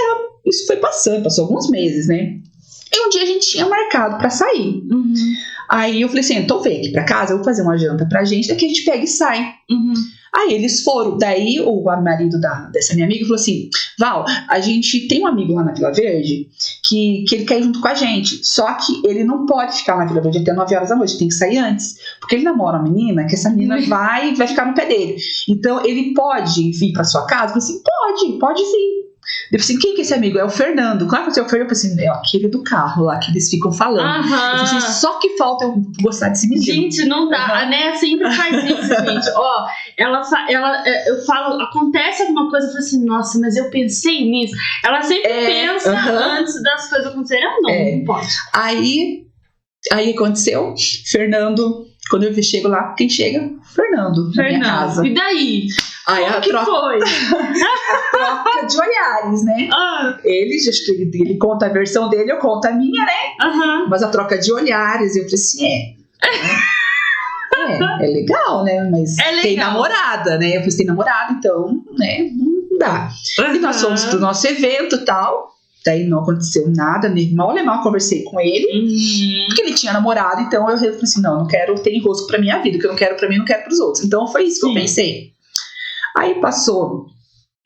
S3: isso foi passou alguns meses, né? E um dia a gente tinha marcado pra sair. Aí eu falei assim, então vem aqui pra casa, eu vou fazer uma janta pra gente, daqui a gente pega e sai. Aí eles foram, daí o marido dessa minha amiga falou assim, Val, a gente tem um amigo lá na Vila Verde que ele quer ir junto com a gente, só que ele não pode ficar na Vila Verde até 9 horas da noite, tem que sair antes, porque ele namora uma menina, que essa menina vai ficar no pé dele, então ele pode vir pra sua casa? Eu falei assim, pode sim. Eu falei assim, quem que é esse amigo? É o Fernando. Claro que é o Fernando. Eu falei assim, é aquele do carro lá que eles ficam falando. Eu falei assim, só que falta eu gostar desse menino.
S2: Gente, não dá. A Né sempre faz isso, gente. Ó, eu falo, acontece alguma coisa, eu falo assim, nossa, mas eu pensei nisso. Ela sempre pensa antes das coisas acontecerem. Não pode.
S3: Aí aconteceu, Fernando Quando eu chego lá, quem chega? Fernando, na minha casa.
S2: E daí?
S3: Aí
S2: Como
S3: a
S2: que
S3: troca,
S2: foi?
S3: troca de olhares, né? Ele conta a versão dele, eu conto a minha, né? Mas a troca de olhares, eu falei assim, é legal, né? Mas tem namorada, né? Eu falei, tem namorada, então, né? Não dá. E nós fomos pro nosso evento e tal. Daí não aconteceu nada, nem mal conversei com ele, porque ele tinha namorado, então eu falei assim, não quero ter enrosco pra minha vida, o que eu não quero pra mim, não quero pros outros. Então foi isso que eu pensei. Aí passou,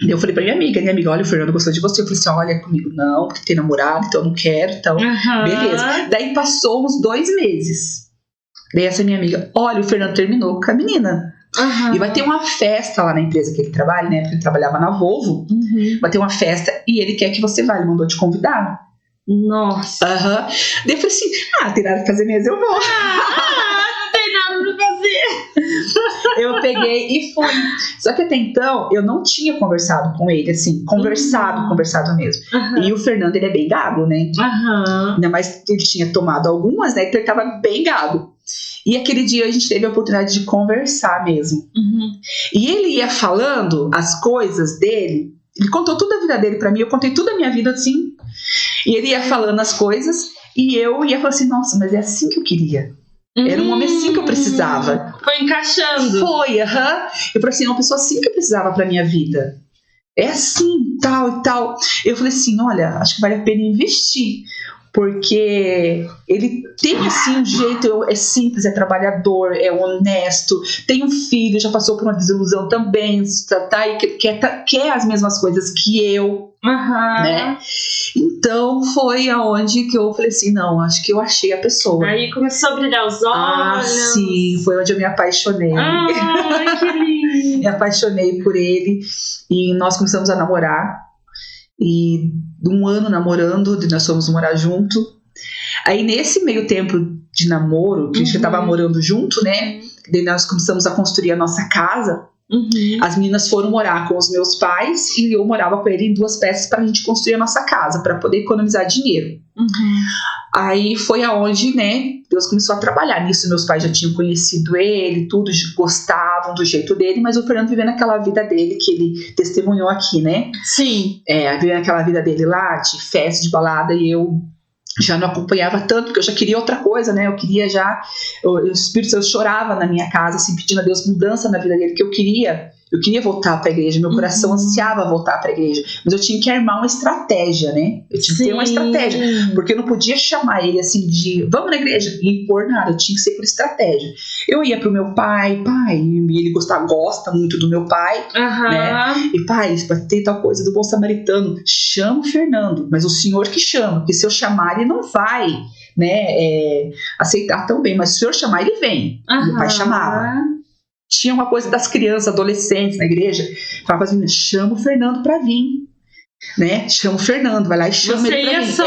S3: eu falei pra minha amiga, olha, o Fernando gostou de você. Eu falei assim, olha, comigo não, porque tem namorado, então eu não quero, então beleza. Daí passou uns 2 meses. Daí essa minha amiga, olha, o Fernando terminou com a menina. E vai ter uma festa lá na empresa que ele trabalha, né? Porque ele trabalhava na Volvo. Vai ter uma festa e ele quer que você vá. Ele mandou te convidar.
S2: Nossa.
S3: Daí eu falei assim, tem nada pra fazer mesmo, eu vou.
S2: Não tem nada pra fazer.
S3: Eu peguei e fui. Só que até então, eu não tinha conversado com ele, assim, conversado mesmo. E o Fernando, ele é bem gago, né? Ainda mais que ele tinha tomado algumas, né? Então ele tava bem gago. E aquele dia a gente teve a oportunidade de conversar mesmo. E ele ia falando as coisas dele. Ele contou toda a vida dele pra mim. Eu contei toda a minha vida assim. E ele ia falando as coisas. E eu ia falar assim, nossa, mas é assim que eu queria. Era um homem assim que eu precisava.
S2: Foi encaixando.
S3: Foi, Eu falei assim, uma pessoa assim que eu precisava pra minha vida. É assim, tal e tal. Eu falei assim, olha, acho que vale a pena investir. Porque ele tem assim um jeito, é simples, é trabalhador, é honesto, tem um filho, já passou por uma desilusão também, tá? E quer as mesmas coisas que eu, né? Então foi aonde que eu falei assim, não, acho que eu achei a pessoa.
S2: Aí começou a brilhar os olhos.
S3: Sim, foi onde eu me apaixonei.
S2: Ai, que lindo.
S3: Me apaixonei por ele e nós começamos a namorar. E 1 ano namorando, nós fomos morar junto. Aí nesse meio tempo de namoro, que a gente tava morando junto, né? Daí nós começamos a construir a nossa casa. As meninas foram morar com os meus pais e eu morava com ele em 2 peças pra gente construir a nossa casa, pra poder economizar dinheiro. Aí foi aonde, né, Deus começou a trabalhar nisso. Meus pais já tinham conhecido ele, tudo, gostavam do jeito dele, mas o Fernando vivendo aquela vida dele que ele testemunhou aqui, né?
S2: Sim.
S3: Vivendo aquela vida dele lá, de festa, de balada, e eu já não acompanhava tanto, porque eu já queria outra coisa, né? Eu queria já... O Espírito Santo, eu chorava na minha casa, assim, pedindo a Deus mudança na vida dele, que eu queria voltar para a igreja, meu coração ansiava voltar para a igreja, mas eu tinha que armar uma estratégia, né? Eu tinha que ter uma estratégia, porque eu não podia chamar ele assim de vamos na igreja e impor nada, eu tinha que ser por estratégia. Eu ia pro meu pai, e ele gosta muito do meu pai, né? E pai, tem tal coisa do bom samaritano, chama o Fernando, mas o senhor que chama, porque se eu chamar ele não vai, né, aceitar tão bem, mas se o senhor chamar ele vem. Meu pai chamava. Tinha uma coisa das crianças, adolescentes na igreja, falava para as meninas, chama o Fernando para vir, né? Chama o Fernando, vai lá e chama ele para vir.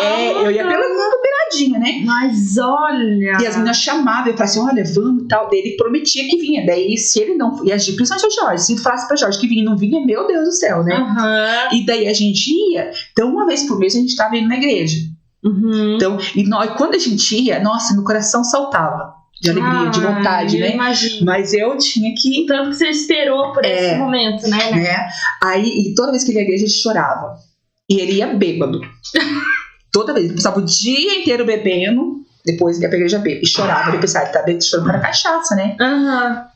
S3: Eu ia pela beiradinha, né?
S2: Mas olha...
S3: E as meninas chamavam, eu falava assim, olha, vamos e tal. Daí ele prometia que vinha. Daí se ele não... E principalmente o Jorge, se falasse para Jorge que vinha e não vinha, meu Deus do céu, né? E daí a gente ia. Então uma vez por mês a gente estava indo na igreja. Então, quando a gente ia, nossa, meu coração saltava. De alegria, de vontade, né?
S2: Imagino.
S3: Mas eu tinha que...
S2: Tanto que você esperou por esse momento, né?
S3: Aí, e toda vez que ele ia à igreja, ele chorava. E ele ia bêbado. Toda vez. Ele passava o dia inteiro bebendo, depois ia pra igreja bêbado. E chorava. Ele pensava, ele tá chorando para cachaça, né?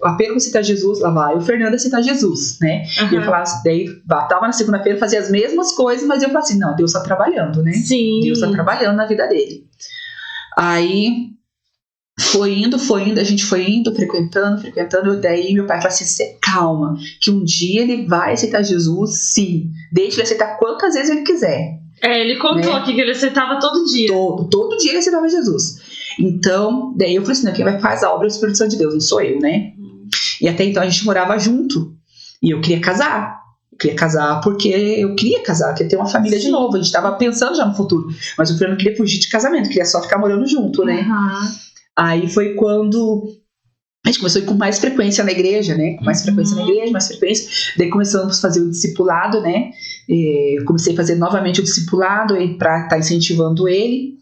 S3: O apelo aceitar Jesus, lá vai o Fernando aceitar Jesus, né? E eu falava assim, daí tava na segunda-feira, fazia as mesmas coisas, mas eu falava assim, não, Deus tá trabalhando, né?
S2: Sim.
S3: Deus tá trabalhando na vida dele. Aí... Foi indo, a gente foi indo, frequentando, daí meu pai falou assim, calma, que um dia ele vai aceitar Jesus, sim, deixa ele aceitar quantas vezes ele quiser.
S2: Ele contou aqui que ele aceitava todo dia.
S3: Todo dia ele aceitava Jesus. Então, daí eu falei assim, quem vai fazer a obra é o Espírito Santo de Deus, não sou eu, né? E até então a gente morava junto, e eu queria casar. Porque eu queria casar, queria ter uma família de novo, a gente tava pensando já no futuro, mas o Fernando queria fugir de casamento, queria só ficar morando junto, né? Aí foi quando a gente começou a ir com mais frequência na igreja, né? Com mais frequência na igreja, mais frequência. Daí começamos a fazer o discipulado, né? Eu comecei a fazer novamente o discipulado para estar incentivando ele.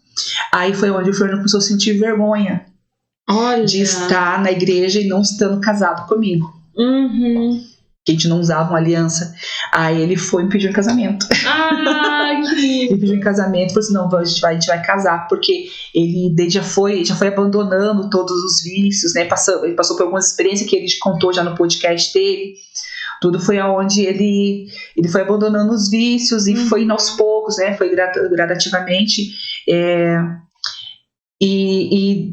S3: Aí foi onde o Fernando começou a sentir vergonha.
S2: Olha.
S3: de estar na igreja e não estando casado comigo.
S2: Uhum.
S3: Que a gente não usava uma aliança. Aí ele foi me pedir em casamento.
S2: Ai, que lindo.
S3: Ele pediu em casamento, falou assim, não, a gente vai casar, porque ele já foi abandonando todos os vícios, né? Ele passou por algumas experiências que ele contou já no podcast dele. Tudo foi aonde ele foi abandonando os vícios e foi indo aos poucos, né? Foi gradativamente. E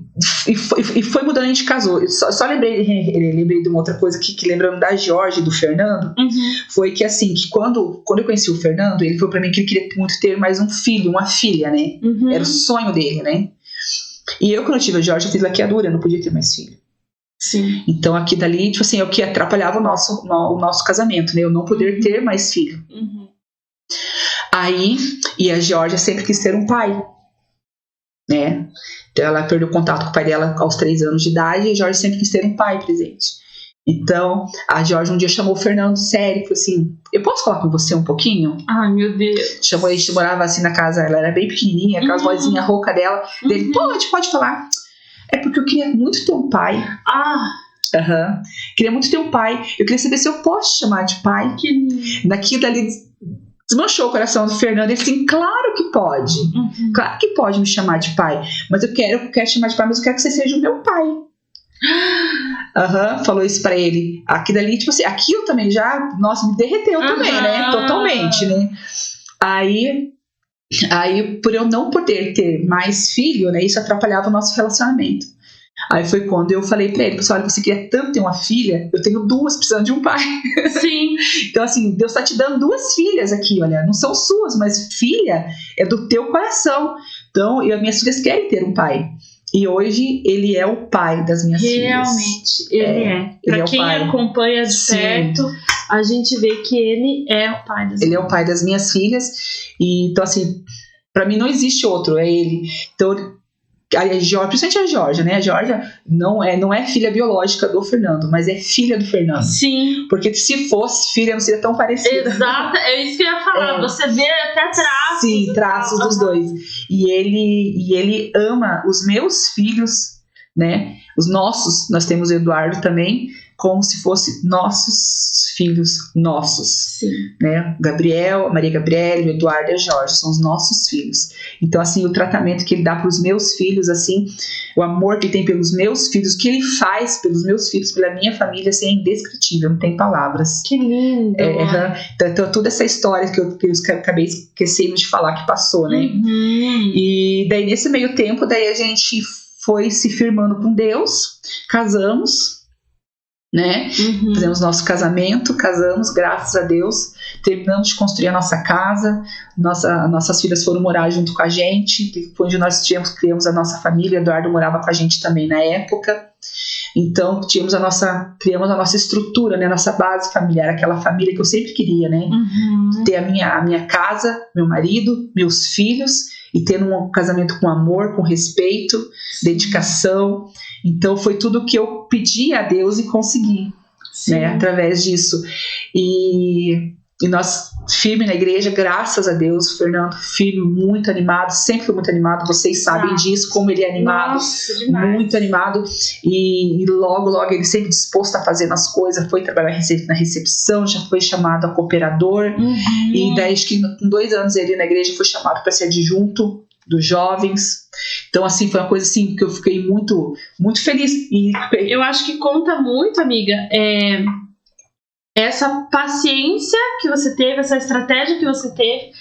S3: foi mudando, a gente casou. Só lembrei de uma outra coisa que lembrando da Jorge e do Fernando, foi que assim, que quando eu conheci o Fernando, ele falou pra mim que ele queria muito ter mais um filho, uma filha, né? Era o sonho dele, né? E eu, quando eu tive a Jorge, eu fiz laqueadura, eu não podia ter mais filho.
S2: Sim.
S3: Então aqui dali, tipo assim, é o que atrapalhava o nosso casamento, né? Eu não poder ter mais filho. Aí, e a Georgia sempre quis ter um pai, né? Então ela perdeu contato com o pai dela aos 3 anos de idade e a Georgia sempre quis ter um pai presente. Então a Georgia um dia chamou o Fernando sério e falou assim, eu posso falar com você um pouquinho?
S2: Ai, meu Deus.
S3: Chamou, a gente morava assim na casa, ela era bem pequenininha, aquelas vozinha rouca dela. Dele, pode falar. É porque eu queria muito ter um pai. Queria muito ter um pai. Eu queria saber se eu posso te chamar de pai.
S2: Que lindo.
S3: Daqui dali desmanchou o coração do Fernando. Ele assim, claro que pode. Claro que pode me chamar de pai. Mas eu quero chamar de pai, mas eu quero que você seja o meu pai. Falou isso pra ele. Aqui dali, tipo assim, aquilo também já, nossa, me derreteu também, né? Totalmente, né? Aí, por eu não poder ter mais filho, né? Isso atrapalhava o nosso relacionamento. Aí foi quando eu falei pra ele, pessoal, olha, você queria tanto ter uma filha, eu tenho 2 precisando de um pai.
S2: Sim.
S3: Então assim, Deus tá te dando 2 filhas aqui, olha, não são suas, mas filha é do teu coração. Então, as minhas filhas querem ter um pai. E hoje ele é o pai das minhas filhas.
S2: Realmente, ele é. Pra quem acompanha de perto, a gente vê que ele é o pai das
S3: Ele é o pai das minhas filhas. E, então assim, pra mim não existe outro, é ele. Então, principalmente a Georgia, né? A Georgia não é filha biológica do Fernando, mas é filha do Fernando.
S2: Sim.
S3: Porque se fosse filha, não seria tão parecida.
S2: Exato, é isso que eu ia falar. Você vê até traços.
S3: Sim, traços dos dois. E ele ama os meus filhos, né? Os nossos, nós temos o Eduardo também, como se fosse nossos filhos, nossos.
S2: Sim.
S3: Né? Gabriel, a Maria Gabriela, o Eduardo e a Jorge são os nossos filhos. Então, assim, o tratamento que ele dá para os meus filhos, assim, o amor que ele tem pelos meus filhos, o que ele faz pelos meus filhos, pela minha família, assim, é indescritível, não tem palavras.
S2: Que lindo!
S3: Então, toda essa história que eu acabei esquecendo de falar que passou, né? E daí, nesse meio tempo, daí a gente foi se firmando com Deus, casamos, né? Fizemos nosso casamento, casamos, graças a Deus, terminamos de construir a nossa casa, nossas filhas foram morar junto com a gente, onde nós criamos a nossa família. Eduardo morava com a gente também na época. Então criamos a nossa estrutura, né? Nossa base familiar, aquela família que eu sempre queria, né? Ter a minha casa, meu marido, meus filhos, e ter um casamento com amor, com respeito, dedicação. Então foi tudo que eu pedi a Deus e consegui, né, através disso. E nós firme na igreja, graças a Deus. O Fernando, filho, muito animado, sempre foi muito animado, vocês sabem disso, como ele é animado. Nossa, muito animado. E logo ele sempre disposto a fazer as coisas, foi trabalhar na recepção, já foi chamado a cooperador. E daí, acho que com 2 anos ele na igreja foi chamado para ser adjunto dos jovens. Então, assim, foi uma coisa assim que eu fiquei muito, muito feliz. E
S2: eu acho que conta muito, amiga, essa paciência que você teve, essa estratégia que você teve,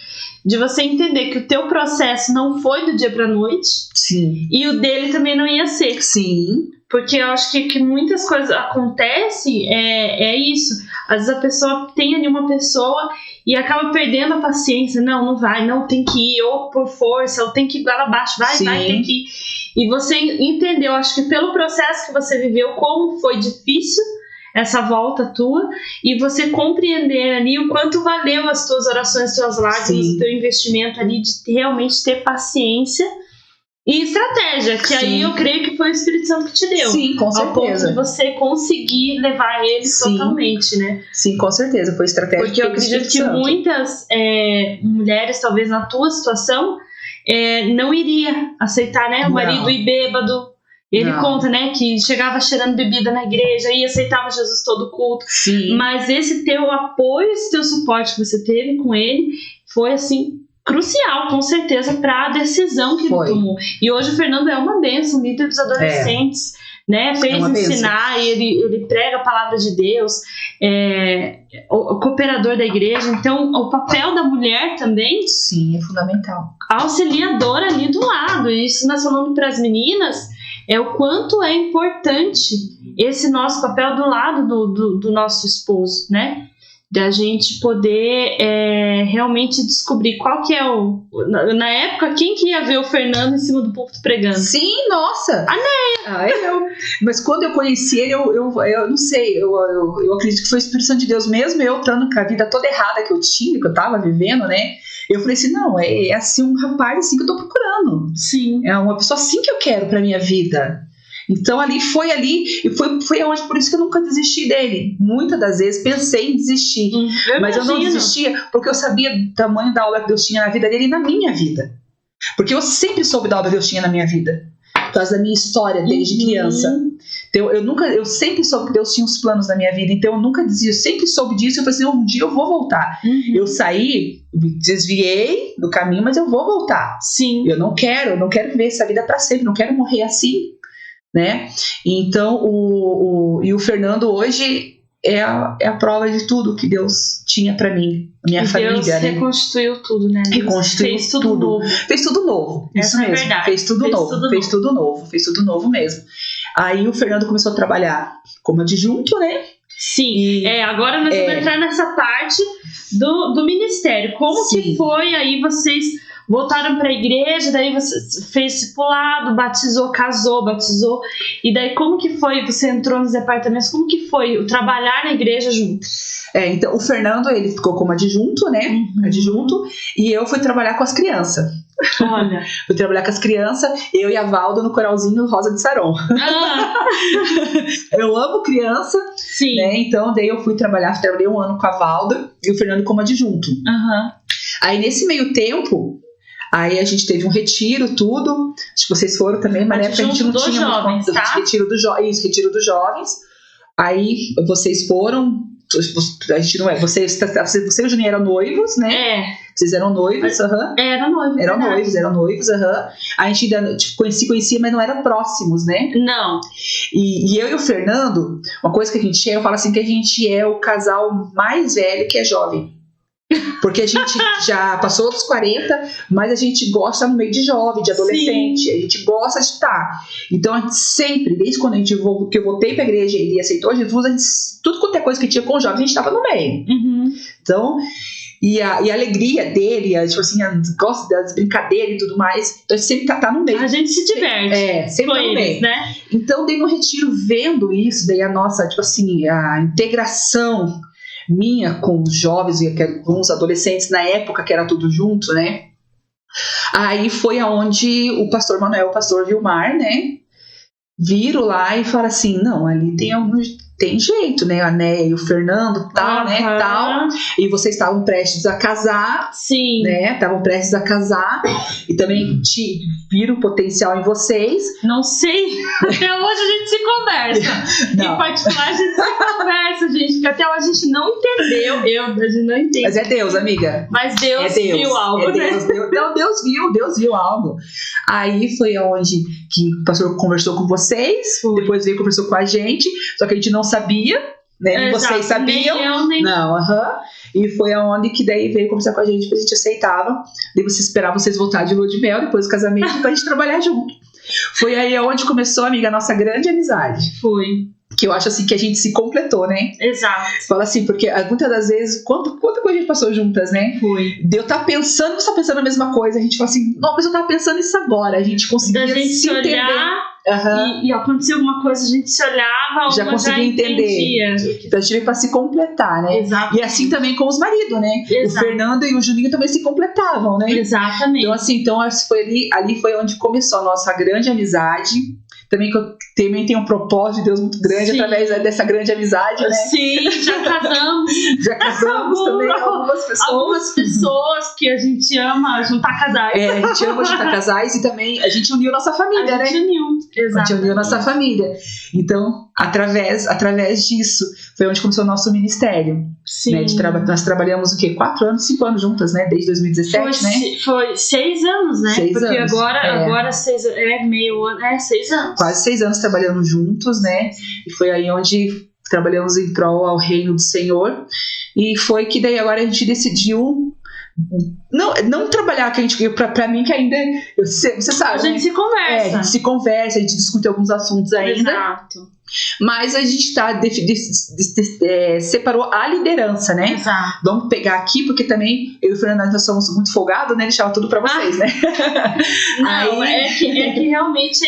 S2: de você entender que o teu processo não foi do dia pra noite.
S3: Sim.
S2: E o dele também não ia ser.
S3: Sim.
S2: Porque eu acho que muitas coisas acontecem, é isso. Às vezes a pessoa tem ali uma pessoa e acaba perdendo a paciência. Não vai, não, tem que ir, ou por força, ou tem que ir lá abaixo, vai, tem que ir. E você entendeu, acho que pelo processo que você viveu, como foi difícil essa volta tua, e você compreender ali o quanto valeu as tuas orações, as tuas lágrimas, o teu investimento ali, de realmente ter paciência e estratégia, que aí eu creio que foi o Espírito Santo que te deu.
S3: Sim, com certeza.
S2: Ao ponto de você conseguir levar eles totalmente, né?
S3: Sim, com certeza, foi estratégia.
S2: Porque eu acredito que muitas mulheres, talvez na tua situação, não iria aceitar, né? O marido ir bêbado, Ele
S3: Não.
S2: conta, né, que chegava cheirando bebida na igreja e aceitava Jesus todo culto.
S3: Sim.
S2: Mas esse teu apoio, esse teu suporte que você teve com ele foi, assim, crucial, com certeza, para a decisão que
S3: Foi.
S2: ele tomou. E hoje o Fernando é uma bênção, líder dos adolescentes, né? Fez
S3: uma bênção.
S2: ensinar, ele prega a palavra de Deus, o cooperador da igreja. Então, o papel da mulher também,
S3: Sim, é fundamental.
S2: auxiliadora ali do lado. E isso nós falando para as meninas, é o quanto é importante esse nosso papel do lado do nosso esposo, né? Da gente poder realmente descobrir qual que é na época, quem que ia ver o Fernando em cima do púlpito pregando?
S3: Sim, nossa! Eu. Mas quando eu conheci ele, eu não sei, eu acredito que foi o Espírito Santo de Deus, mesmo eu estando com a vida toda errada que eu tinha, que eu tava vivendo, né? Eu falei assim, não, é assim um rapaz assim que eu tô procurando.
S2: Sim.
S3: É uma pessoa assim que eu quero pra minha vida. Então e foi onde, por isso que eu nunca desisti dele. Muitas das vezes pensei em desistir, mas eu não desistia porque eu sabia o tamanho da obra que Deus tinha na vida dele e na minha vida. Porque eu sempre soube da obra que Deus tinha na minha vida, por causa da minha história desde criança. Então eu sempre soube que Deus tinha os planos na minha vida, então eu nunca desisti, eu sempre soube disso. Eu falei assim, um dia eu vou voltar. Eu saí, me desviei do caminho, mas eu vou voltar.
S2: Sim.
S3: Eu não quero viver essa vida para sempre, não quero morrer assim, né? Então o Fernando hoje é a prova de tudo que Deus tinha para mim, minha família,
S2: Deus
S3: né?
S2: reconstruiu tudo, né?
S3: Reconstruiu
S2: fez tudo novo.
S3: Fez tudo novo.
S2: Essa
S3: Isso
S2: é
S3: mesmo.
S2: verdade.
S3: Fez tudo novo. Fez tudo novo mesmo. Aí o Fernando começou a trabalhar como adjunto, né?
S2: Sim. Agora nós vamos entrar nessa parte do ministério. Como
S3: Sim.
S2: que foi aí vocês voltaram para a igreja, daí você fez discipulado, batizou, e daí como que foi, você entrou nos departamentos, como que foi o trabalhar na igreja junto?
S3: Então o Fernando, ele ficou como adjunto, né? Adjunto, e eu fui trabalhar com as crianças.
S2: Olha.
S3: Fui trabalhar com as crianças, eu e a Valda no coralzinho Rosa de Saron. Eu amo criança,
S2: sim.
S3: Né? Então daí eu trabalhei 1 ano com a Valda e o Fernando como adjunto. Aí nesse meio tempo, aí a gente teve um retiro, tudo. Acho que vocês foram também, mas na época a gente não tinha
S2: jovens,
S3: muito
S2: tá?
S3: retiro dos jovens. Aí vocês foram. A gente não é. Você e o Juninho eram noivos, né? Vocês eram noivos,
S2: Eram noivos.
S3: Eram noivos, A gente ainda conhecia, mas não eram próximos, né?
S2: Não.
S3: E eu e o Fernando, uma coisa que a gente eu falo assim, que a gente é o casal mais velho que é jovem. Porque a gente já passou dos 40, mas a gente gosta no meio de jovem, de adolescente. Sim. A gente gosta de estar. Então a gente sempre, desde quando que eu voltei pra igreja e ele aceitou Jesus, tudo quanto é coisa que tinha com jovens, a gente estava no meio. Então, e a alegria dele, tipo assim, gosta das brincadeiras e tudo mais, então a gente sempre tá no meio.
S2: A gente se diverte.
S3: Sempre tá no meio.
S2: Né?
S3: Então, daí no retiro, vendo isso, daí a nossa, tipo assim, a integração minha com os jovens e com os adolescentes na época que era tudo junto, né? Aí foi aonde o pastor Manuel, o pastor Vilmar, né? Viram lá e falaram assim, não, ali tem jeito, né? A Néia e o Fernando, tal, né? Tal. E vocês estavam prestes a casar.
S2: Sim.
S3: Né? Estavam prestes a casar. E também viram o potencial em vocês.
S2: Não sei. Até hoje a gente se conversa. Em particular, a gente se conversa, gente. Porque até hoje a gente não entendeu. A gente não entende.
S3: Mas é Deus, amiga.
S2: Mas Deus viu algo, né?
S3: Deus viu algo. Aí foi onde que o pastor conversou com vocês.
S2: Foi.
S3: Depois veio e conversou com a gente. Só que a gente não sabia, né? Nem vocês sabiam.
S2: Nem eu, nem...
S3: Não, E foi aonde que daí veio conversar com a gente, a gente aceitava. Daí você esperava vocês voltarem de lua de mel, depois do casamento, pra gente trabalhar junto. Foi aí onde começou, amiga, a nossa grande amizade.
S2: Foi.
S3: Que eu acho assim que a gente se completou, né?
S2: Exato.
S3: Fala assim, porque muitas das vezes, quanta coisa a gente passou juntas, né?
S2: Foi.
S3: Eu tava pensando, você tá pensando a mesma coisa. A gente fala assim, não, mas eu tava pensando isso agora. A gente conseguia se entender.
S2: Olhar e acontecia alguma coisa, a gente se olhava,
S3: já conseguia entender. Então a gente veio pra se completar, né?
S2: Exato.
S3: E assim também com os maridos, né?
S2: Exato.
S3: O Fernando e o Juninho também se completavam, né?
S2: Exatamente.
S3: Então assim, foi ali foi onde começou a nossa grande amizade. Também que eu também tenho um propósito de Deus muito grande. Sim. Através dessa grande amizade, né?
S2: Sim, já casamos.
S3: Já casamos também algumas pessoas.
S2: Algumas pessoas que a gente ama juntar casais.
S3: A gente ama juntar casais e também a gente uniu nossa família, né?
S2: A gente uniu. Exato.
S3: Uniu a nossa família. Então, através disso, foi onde começou o nosso ministério.
S2: Sim.
S3: Né, nós trabalhamos o quê? 4 anos, 5 anos juntas, né? Desde 2017, né?
S2: Foi 6 anos, né?
S3: 6
S2: Porque
S3: anos,
S2: agora 6 meio ano. 6 anos.
S3: Quase 6 anos trabalhando juntos, né? E foi aí onde trabalhamos em prol ao reino do Senhor. E foi que daí agora a gente decidiu não trabalhar, que a gente, pra mim que ainda, você sabe,
S2: a gente se conversa.
S3: A gente se conversa, a gente discute alguns assuntos ainda.
S2: Exato.
S3: Mas a gente separou a liderança, né?
S2: Exato.
S3: Vamos pegar aqui, porque também eu e o Fernando, nós somos muito folgados, né? Deixava tudo pra vocês, né?
S2: Não, é que realmente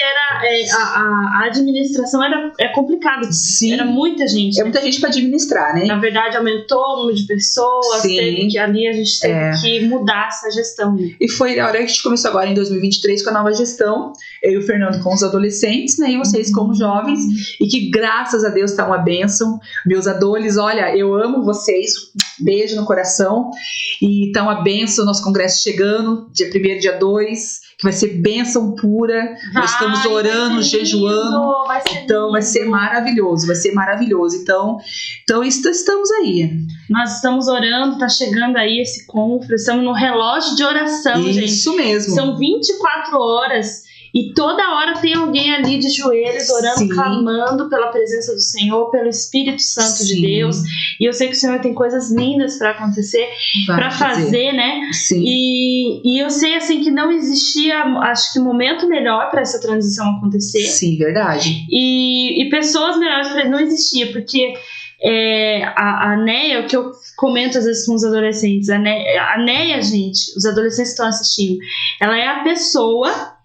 S2: a administração é complicado.
S3: Sim.
S2: Era muita gente.
S3: É muita gente pra administrar, né?
S2: Na verdade, aumentou o número de pessoas.
S3: Sim.
S2: Ali a gente teve que mudar essa gestão. Né?
S3: E foi a hora que a gente começou agora em 2023 com a nova gestão. Eu e o Fernando com os adolescentes, né? E vocês como jovens. E que graças a Deus tá uma bênção. Meus adolescentes, olha, eu amo vocês. Beijo no coração. E tá uma bênção, nosso congresso chegando, dia 1º, dia 2, que vai ser bênção pura. Nós estamos orando, jejuando. Então vai ser maravilhoso, vai ser maravilhoso. Então estamos aí.
S2: Nós estamos orando, tá chegando aí esse confra, estamos no relógio de oração, gente.
S3: Isso mesmo.
S2: São 24 horas. E toda hora tem alguém ali de joelhos, orando,
S3: Sim.
S2: clamando pela presença do Senhor, pelo Espírito Santo
S3: Sim.
S2: de Deus. E eu sei que o Senhor tem coisas lindas para acontecer, para fazer, né?
S3: Sim.
S2: E eu sei, assim, que não existia, acho que, momento melhor para essa transição acontecer.
S3: Sim, verdade.
S2: E pessoas melhores para não existia, porque a Neia, o que eu comento às vezes com os adolescentes, a Neia, gente, os adolescentes que estão assistindo, ela é a pessoa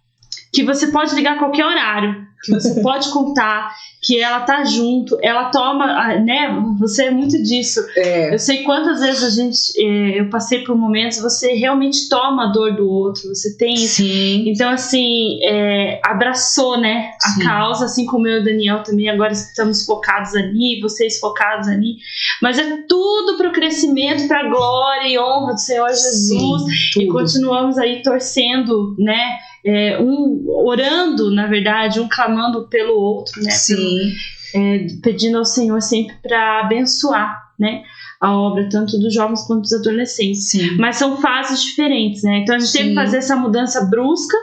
S2: que você pode ligar a qualquer horário, que você pode contar, que ela tá junto, ela toma, né? Você é muito disso. Eu sei quantas vezes eu passei por momentos, você realmente toma a dor do outro, você tem isso.
S3: Sim.
S2: Então, assim, abraçou, né, a causa, assim como eu e o Daniel também, agora estamos focados ali, vocês focados ali, mas é tudo pro crescimento, pra glória e honra do Senhor Jesus.
S3: Sim,
S2: e continuamos aí torcendo, né, orando, na verdade, um clamando pelo outro, né?
S3: Sim.
S2: Pedindo ao Senhor sempre para abençoar, né, a obra, tanto dos jovens quanto dos adolescentes.
S3: Sim.
S2: Mas são fases diferentes, né? Então a gente
S3: Sim.
S2: teve que fazer essa mudança brusca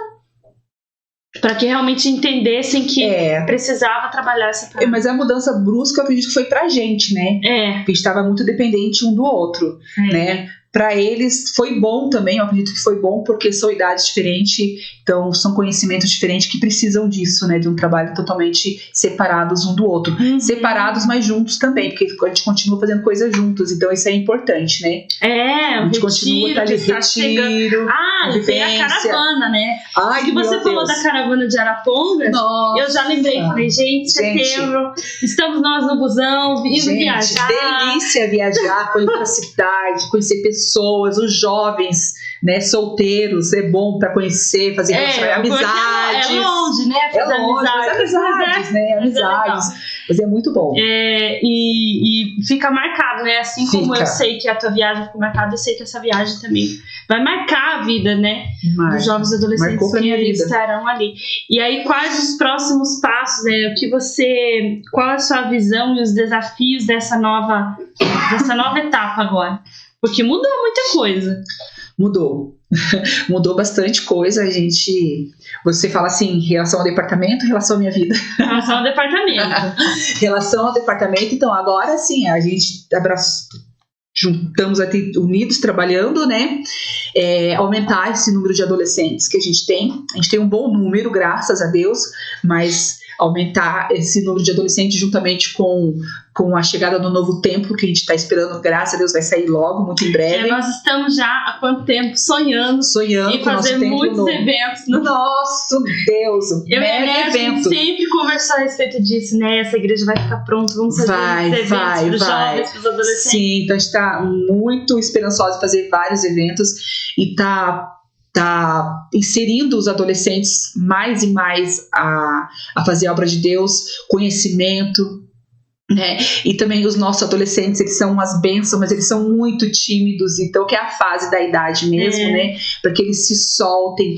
S2: para que realmente entendessem que precisava trabalhar essa parte.
S3: Mas a mudança brusca, eu acredito que foi pra gente, né? Porque a gente estava muito dependente um do outro, né? Para eles foi bom também, eu acredito que foi bom porque são idades diferentes, então são conhecimentos diferentes que precisam disso, né? De um trabalho totalmente separados um do outro. Separados, mas juntos também, porque a gente continua fazendo coisas juntos, então isso é importante, né?
S2: A gente continua
S3: tá de retiro.
S2: Tem a caravana, né?
S3: Ai,
S2: que você falou da caravana de Arapongas, eu já lembrei, falei, gente, setembro, estamos nós no busão, indo viajar.
S3: Delícia viajar, conhecer a cidade, conhecer pessoas, os jovens, né, solteiros, é bom para conhecer, fazer amizades.
S2: É longe, né?
S3: Fazer amizades, né? Amizades. Mas é muito bom.
S2: E fica marcado, né? Assim como eu sei que a tua viagem ficou marcada, eu sei que essa viagem também vai marcar a vida, né? Dos jovens adolescentes que estarão ali. E aí, quais os próximos passos, né? Qual a sua visão e os desafios dessa nova etapa agora? Porque mudou muita coisa. Mudou bastante coisa. Você fala assim, em relação ao departamento, em relação à minha vida? Em relação ao departamento. Em relação ao departamento, então, agora sim, a gente juntamos aqui unidos, trabalhando, né? Aumentar esse número de adolescentes que a gente tem. A gente tem um bom número, graças a Deus, mas aumentar esse número de adolescentes juntamente com a chegada do novo templo que a gente está esperando, graças a Deus vai sair logo, muito em breve. Nós estamos já há quanto tempo sonhando e fazer muitos eventos. Nosso Deus, mega evento. A gente sempre conversou a respeito disso, né? Essa igreja vai ficar pronta, vamos fazer eventos para os jovens, para os adolescentes. Sim, então a gente está muito esperançosa de fazer vários eventos e tá inserindo os adolescentes mais e mais a fazer a obra de Deus, conhecimento,
S3: né? E também os nossos adolescentes, eles são umas bênçãos, mas eles são muito tímidos, então que é a fase da idade mesmo, né? Para que eles se soltem,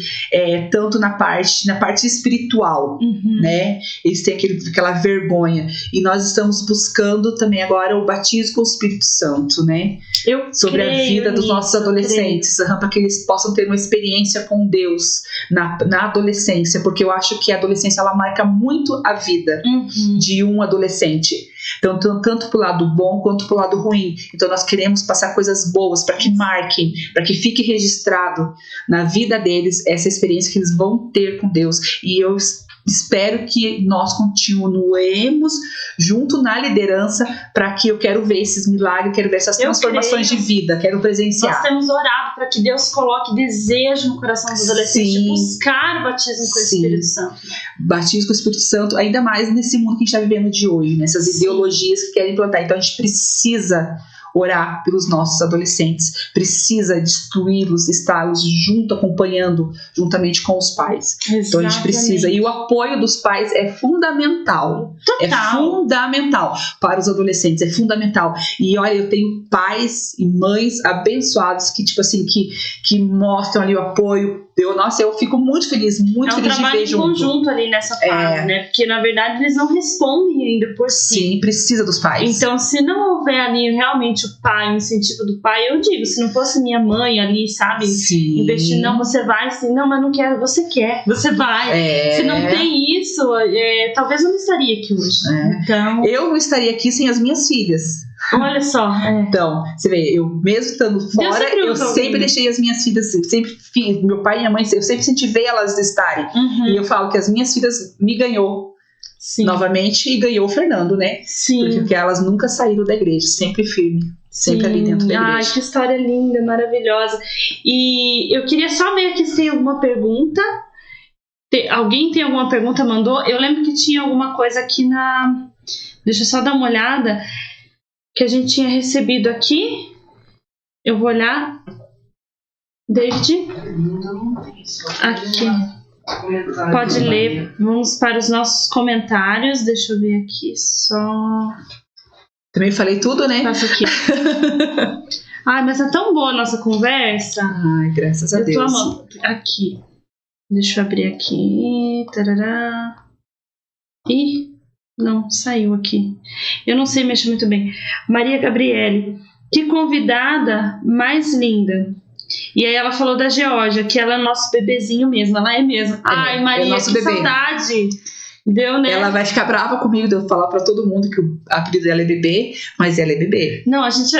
S3: tanto na parte espiritual, né? Eles têm aquela vergonha. E nós estamos buscando também agora o batismo com o Espírito Santo, né? Sobre a vida dos nossos adolescentes, para que eles possam ter uma experiência com Deus na adolescência, porque eu acho que a adolescência ela marca muito a vida de um adolescente. Então, tanto pro lado bom quanto pro lado ruim. Então, nós queremos passar coisas boas para que marquem, para que fique registrado na vida deles essa experiência que eles vão ter com Deus. E eu espero que nós continuemos junto na liderança, para que eu quero ver esses milagres, quero ver essas transformações de vida, quero presenciar.
S2: Nós temos orado para que Deus coloque desejo no coração dos adolescentes de buscar o batismo com o Espírito Santo.
S3: Batismo com o Espírito Santo, ainda mais nesse mundo que a gente está vivendo de hoje, nessas ideologias que querem implantar. Então a gente precisa orar pelos nossos adolescentes, precisa destruí-los, estar junto, acompanhando juntamente com os pais.
S2: Exatamente.
S3: Então a gente precisa, e o apoio dos pais é fundamental.
S2: Total.
S3: É fundamental para os adolescentes, é fundamental. E olha, eu tenho pais e mães abençoados que tipo assim, que mostram ali o apoio. Eu fico muito feliz de ver junto. É um trabalho em
S2: conjunto ali nessa fase, né? Porque na verdade eles não respondem ainda por si.
S3: Sim, precisa dos pais.
S2: Então, se não houver ali realmente o pai, o incentivo do pai, eu digo, se não fosse minha mãe ali, sabe?
S3: Sim.
S2: Investir, não, você vai, assim, não, mas não quero, você quer, você vai. Se não tem isso, talvez eu não estaria aqui hoje. Então,
S3: eu não estaria aqui sem as minhas filhas.
S2: Olha só.
S3: Então, você vê, eu mesmo estando fora, eu sempre deixei as minhas filhas, meu pai e minha mãe, eu sempre incentivei elas a estarem. E eu falo que as minhas filhas me ganhou novamente e ganhou o Fernando, né?
S2: Sim.
S3: Porque elas nunca saíram da igreja, sempre firme, sempre ali dentro da igreja.
S2: Ai, que história linda, maravilhosa. E eu queria só ver aqui se tem alguma pergunta. Alguém tem alguma pergunta, mandou? Eu lembro que tinha alguma coisa aqui na... Deixa eu só dar uma olhada. Que a gente tinha recebido aqui. Eu vou olhar. David. Aqui. Pode ler. Vamos para os nossos comentários. Deixa eu ver aqui só.
S3: Também falei tudo, né?
S2: Passa aqui. Ai, mas é tão boa a nossa conversa.
S3: Ai, graças a Deus.
S2: Eu tô amando. Aqui. Deixa eu abrir aqui. Tarará. Ih. Não, saiu aqui. Eu não sei mexer muito bem. Maria Gabriele, que convidada mais linda. E aí ela falou da Geórgia, que ela é nosso bebezinho mesmo. Ela é mesmo. Ai, Maria, que bebê. Saudade. Deu, né?
S3: Ela vai ficar brava comigo de eu falar pra todo mundo que o apelido dela é bebê, mas ela é bebê.
S2: Não, a gente...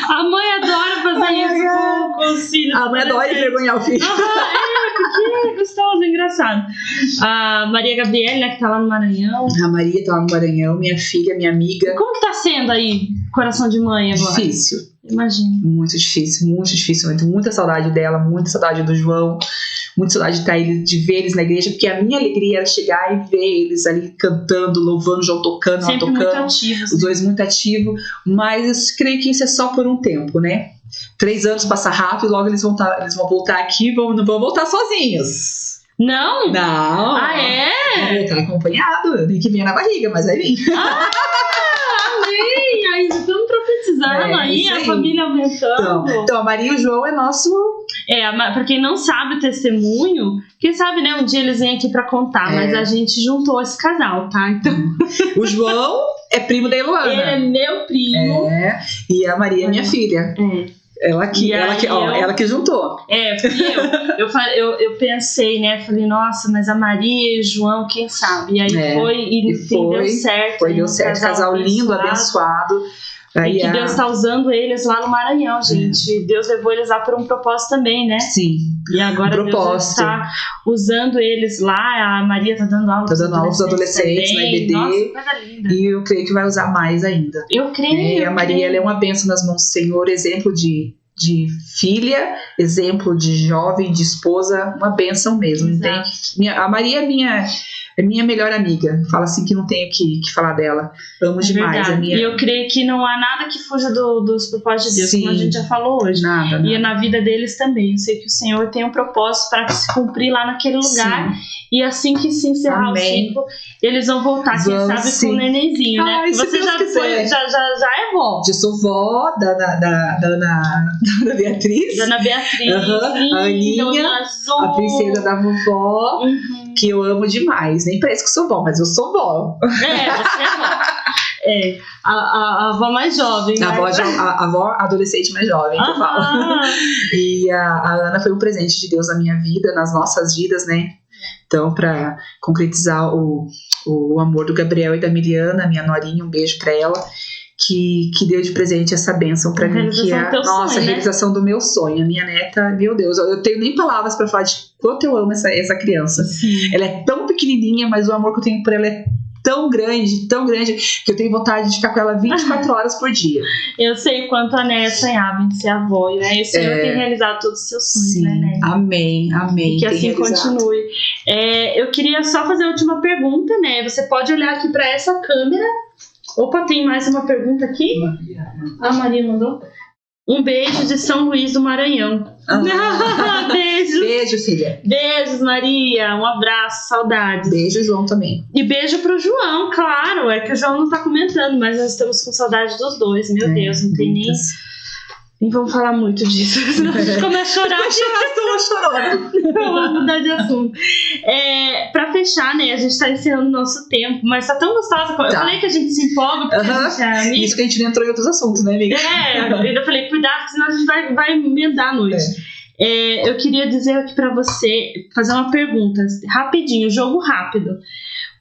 S2: A mãe adora fazer isso com os filhos.
S3: A mãe adora envergonhar o filho.
S2: Que gostoso, engraçado. A Maria Gabriele, né, que tá lá no Maranhão.
S3: A Maria tá lá no Maranhão, minha filha, minha amiga.
S2: Como que tá sendo aí, coração de mãe agora?
S3: Difícil.
S2: Imagino.
S3: Muito difícil, muito difícil. Eu tenho muita saudade dela, muita saudade do João. Muita saudade de ver eles na igreja, porque a minha alegria era chegar e ver eles ali cantando, louvando, João tocando, ela tocando.
S2: Muito ativos,
S3: os dois muito ativos, mas eu creio que isso é só por um tempo, né? 3 anos passa rápido e logo eles vão voltar aqui, não vão voltar sozinhos.
S2: Não?
S3: Não.
S2: Ah, é?
S3: Vão voltar acompanhado, nem que venha na barriga, mas vai vir.
S2: Amém! Aí estamos profetizando aí, a família aumentando.
S3: Então, a Maria e o João é nosso...
S2: Pra quem não sabe o testemunho, quem sabe, né, um dia eles vêm aqui pra contar, mas a gente juntou esse casal, tá? Então...
S3: O João é primo da Eloana.
S2: Ele é meu primo.
S3: E a Maria é minha filha. Ela que juntou. Eu pensei, né? Falei, nossa, mas a Maria e o João, quem sabe? E aí deu certo. Deu certo. Casal lindo, abençoado.
S2: E que Deus está usando eles lá no Maranhão, gente. Deus levou eles lá por um propósito também, né?
S3: Sim.
S2: E agora Deus está usando eles lá. A Maria está dando aula
S3: aos adolescentes na EBD.
S2: Nossa, coisa linda.
S3: E eu creio que vai usar mais ainda.
S2: Eu creio.
S3: A Maria ela é uma bênção nas mãos do Senhor, exemplo de filha, exemplo de jovem, de esposa, uma bênção mesmo. A Maria é minha melhor amiga. Fala assim que não tenho que falar dela. Amo demais. E
S2: eu creio que não há nada que fuja dos propósitos de Deus, como a gente já falou hoje.
S3: Nada.
S2: E na vida deles também. Eu sei que o Senhor tem um propósito para se cumprir lá naquele lugar.
S3: Sim.
S2: E assim que se encerrar
S3: Amém.
S2: o ciclo, eles vão voltar, quem
S3: Vamos,
S2: sabe,
S3: sim.
S2: com o nenenzinho, né?
S3: Ai,
S2: Porque
S3: se
S2: você
S3: Deus quiser.
S2: já é vó.
S3: Eu sou vó da Ana Beatriz,
S2: Dona Beatriz,
S3: Aham,
S2: linda,
S3: a Aninha,
S2: olho azul.
S3: a princesa da vovó,
S2: Uhum.
S3: que eu amo demais. Nem parece que sou vó, mas eu sou vó.
S2: Você é vó. É, a avó mais jovem.
S3: A avó adolescente mais jovem, que eu falo. E a Ana foi um presente de Deus na minha vida, nas nossas vidas, né? Então, para concretizar o amor do Gabriel e da Miliana, minha norinha, um beijo para ela, que deu de presente essa bênção para mim, que é a realização do meu sonho. A minha neta, meu Deus, eu tenho nem palavras para falar de quanto eu amo essa criança.
S2: Sim.
S3: Ela é tão pequenininha, mas o amor que eu tenho por ela é tão grande, que eu tenho vontade de ficar com ela 24 horas por dia.
S2: Eu sei quanto a Néia sonhava em ser avó, né? E o Senhor tem realizado todos os seus sonhos,
S3: Sim,
S2: né, Néia?
S3: amém.
S2: E que assim continue. Eu queria só fazer a última pergunta, né? Você pode olhar aqui para essa câmera. Opa, tem mais uma pergunta aqui? A Maria mandou. Um beijo de São Luís do Maranhão. Beijos.
S3: Beijo, filha.
S2: Beijos, Maria. Um abraço, saudades.
S3: Beijo, João, também.
S2: E beijo pro João, claro. É que o João não tá comentando, mas nós estamos com saudade dos dois. Meu Deus, não tem nem vamos falar muito disso, senão a gente começa a chorar.
S3: Estou chorando.
S2: Vamos mudar de assunto. Pra fechar, né? A gente tá encerrando o nosso tempo, mas tá tão gostosa. Eu falei que a gente se empolga porque a gente é amiga.
S3: Isso que a gente não entrou em outros assuntos, né, amiga?
S2: Eu ainda falei, cuidado, senão a gente vai emendar a noite. Eu queria dizer aqui pra você, fazer uma pergunta, rapidinho, jogo rápido.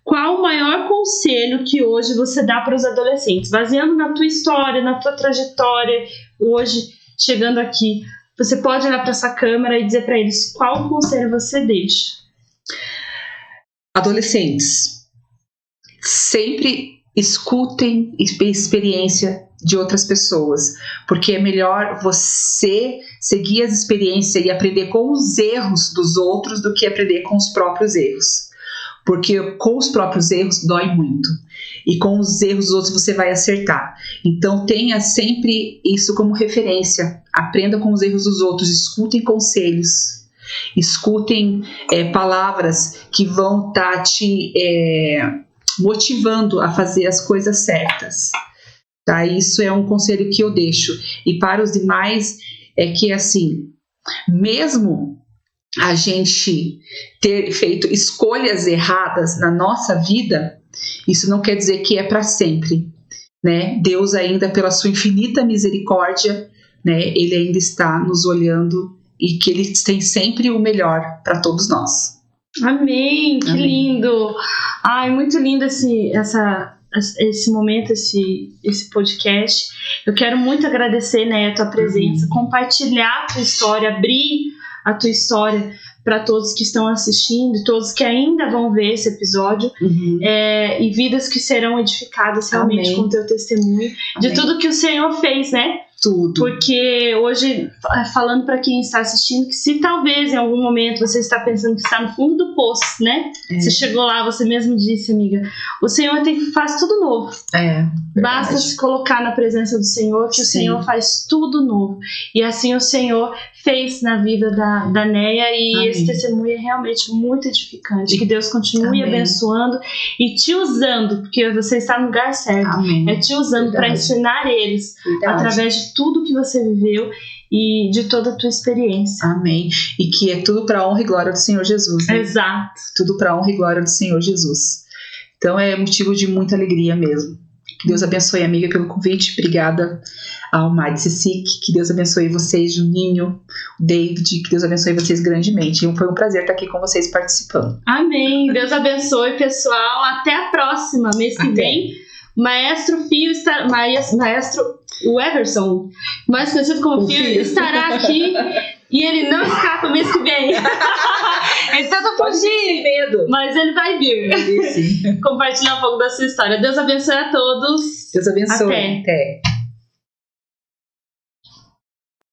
S2: Qual o maior conselho que hoje você dá para os adolescentes? Baseando na tua história, na tua trajetória, hoje, chegando aqui, você pode olhar para essa câmera e dizer para eles qual conselho você deixa?
S3: Adolescentes, sempre escutem experiência de outras pessoas, porque é melhor você seguir as experiências e aprender com os erros dos outros do que aprender com os próprios erros. Porque com os próprios erros dói muito. E com os erros dos outros você vai acertar. Então tenha sempre isso como referência. Aprenda com os erros dos outros. Escutem conselhos. Escutem palavras que vão estar te motivando a fazer as coisas certas. Tá? Isso é um conselho que eu deixo. E para os demais é que assim, mesmo a gente ter feito escolhas erradas na nossa vida, isso não quer dizer que é para sempre, né? Deus ainda, pela sua infinita misericórdia, né? Ele ainda está nos olhando e que Ele tem sempre o melhor para todos nós.
S2: Amém, que lindo! Ai, muito lindo esse momento, esse podcast. Eu quero muito agradecer, né, a tua presença, compartilhar a tua história, abrir a tua história para todos que estão assistindo, todos que ainda vão ver esse episódio, e vidas que serão edificadas realmente com o teu testemunho, de tudo que o Senhor fez, né?
S3: Tudo.
S2: Porque hoje, falando para quem está assistindo, que se talvez em algum momento você está pensando que está no fundo do poço, né? Você chegou lá, você mesmo disse, amiga, o Senhor faz tudo novo. Basta se colocar na presença do Senhor, que o Senhor faz tudo novo. E assim o Senhor fez na vida da Néia, e esse testemunho é realmente muito edificante. Que Deus continue abençoando e te usando, porque você está no lugar certo. Te usando para ensinar eles através de tudo que você viveu e de toda a tua experiência.
S3: Amém. E que é tudo para a honra e glória do Senhor Jesus, né?
S2: Exato.
S3: Tudo para a honra e glória do Senhor Jesus. Então é motivo de muita alegria mesmo. Que Deus abençoe, amiga, pelo convite. Obrigada ao Madi Cicic. Que Deus abençoe vocês, Juninho, David. Que Deus abençoe vocês grandemente. Foi um prazer estar aqui com vocês participando.
S2: Amém. Deus abençoe, pessoal. Até a próxima, mês que vem. Maestro o Everson, mais conhecido como Fio, estará aqui e ele não escapa mês que vem. Ele tenta fugir, medo, mas ele vai vir. Compartilhar um pouco da sua história. Deus abençoe a todos.
S3: Deus abençoe.
S2: Até.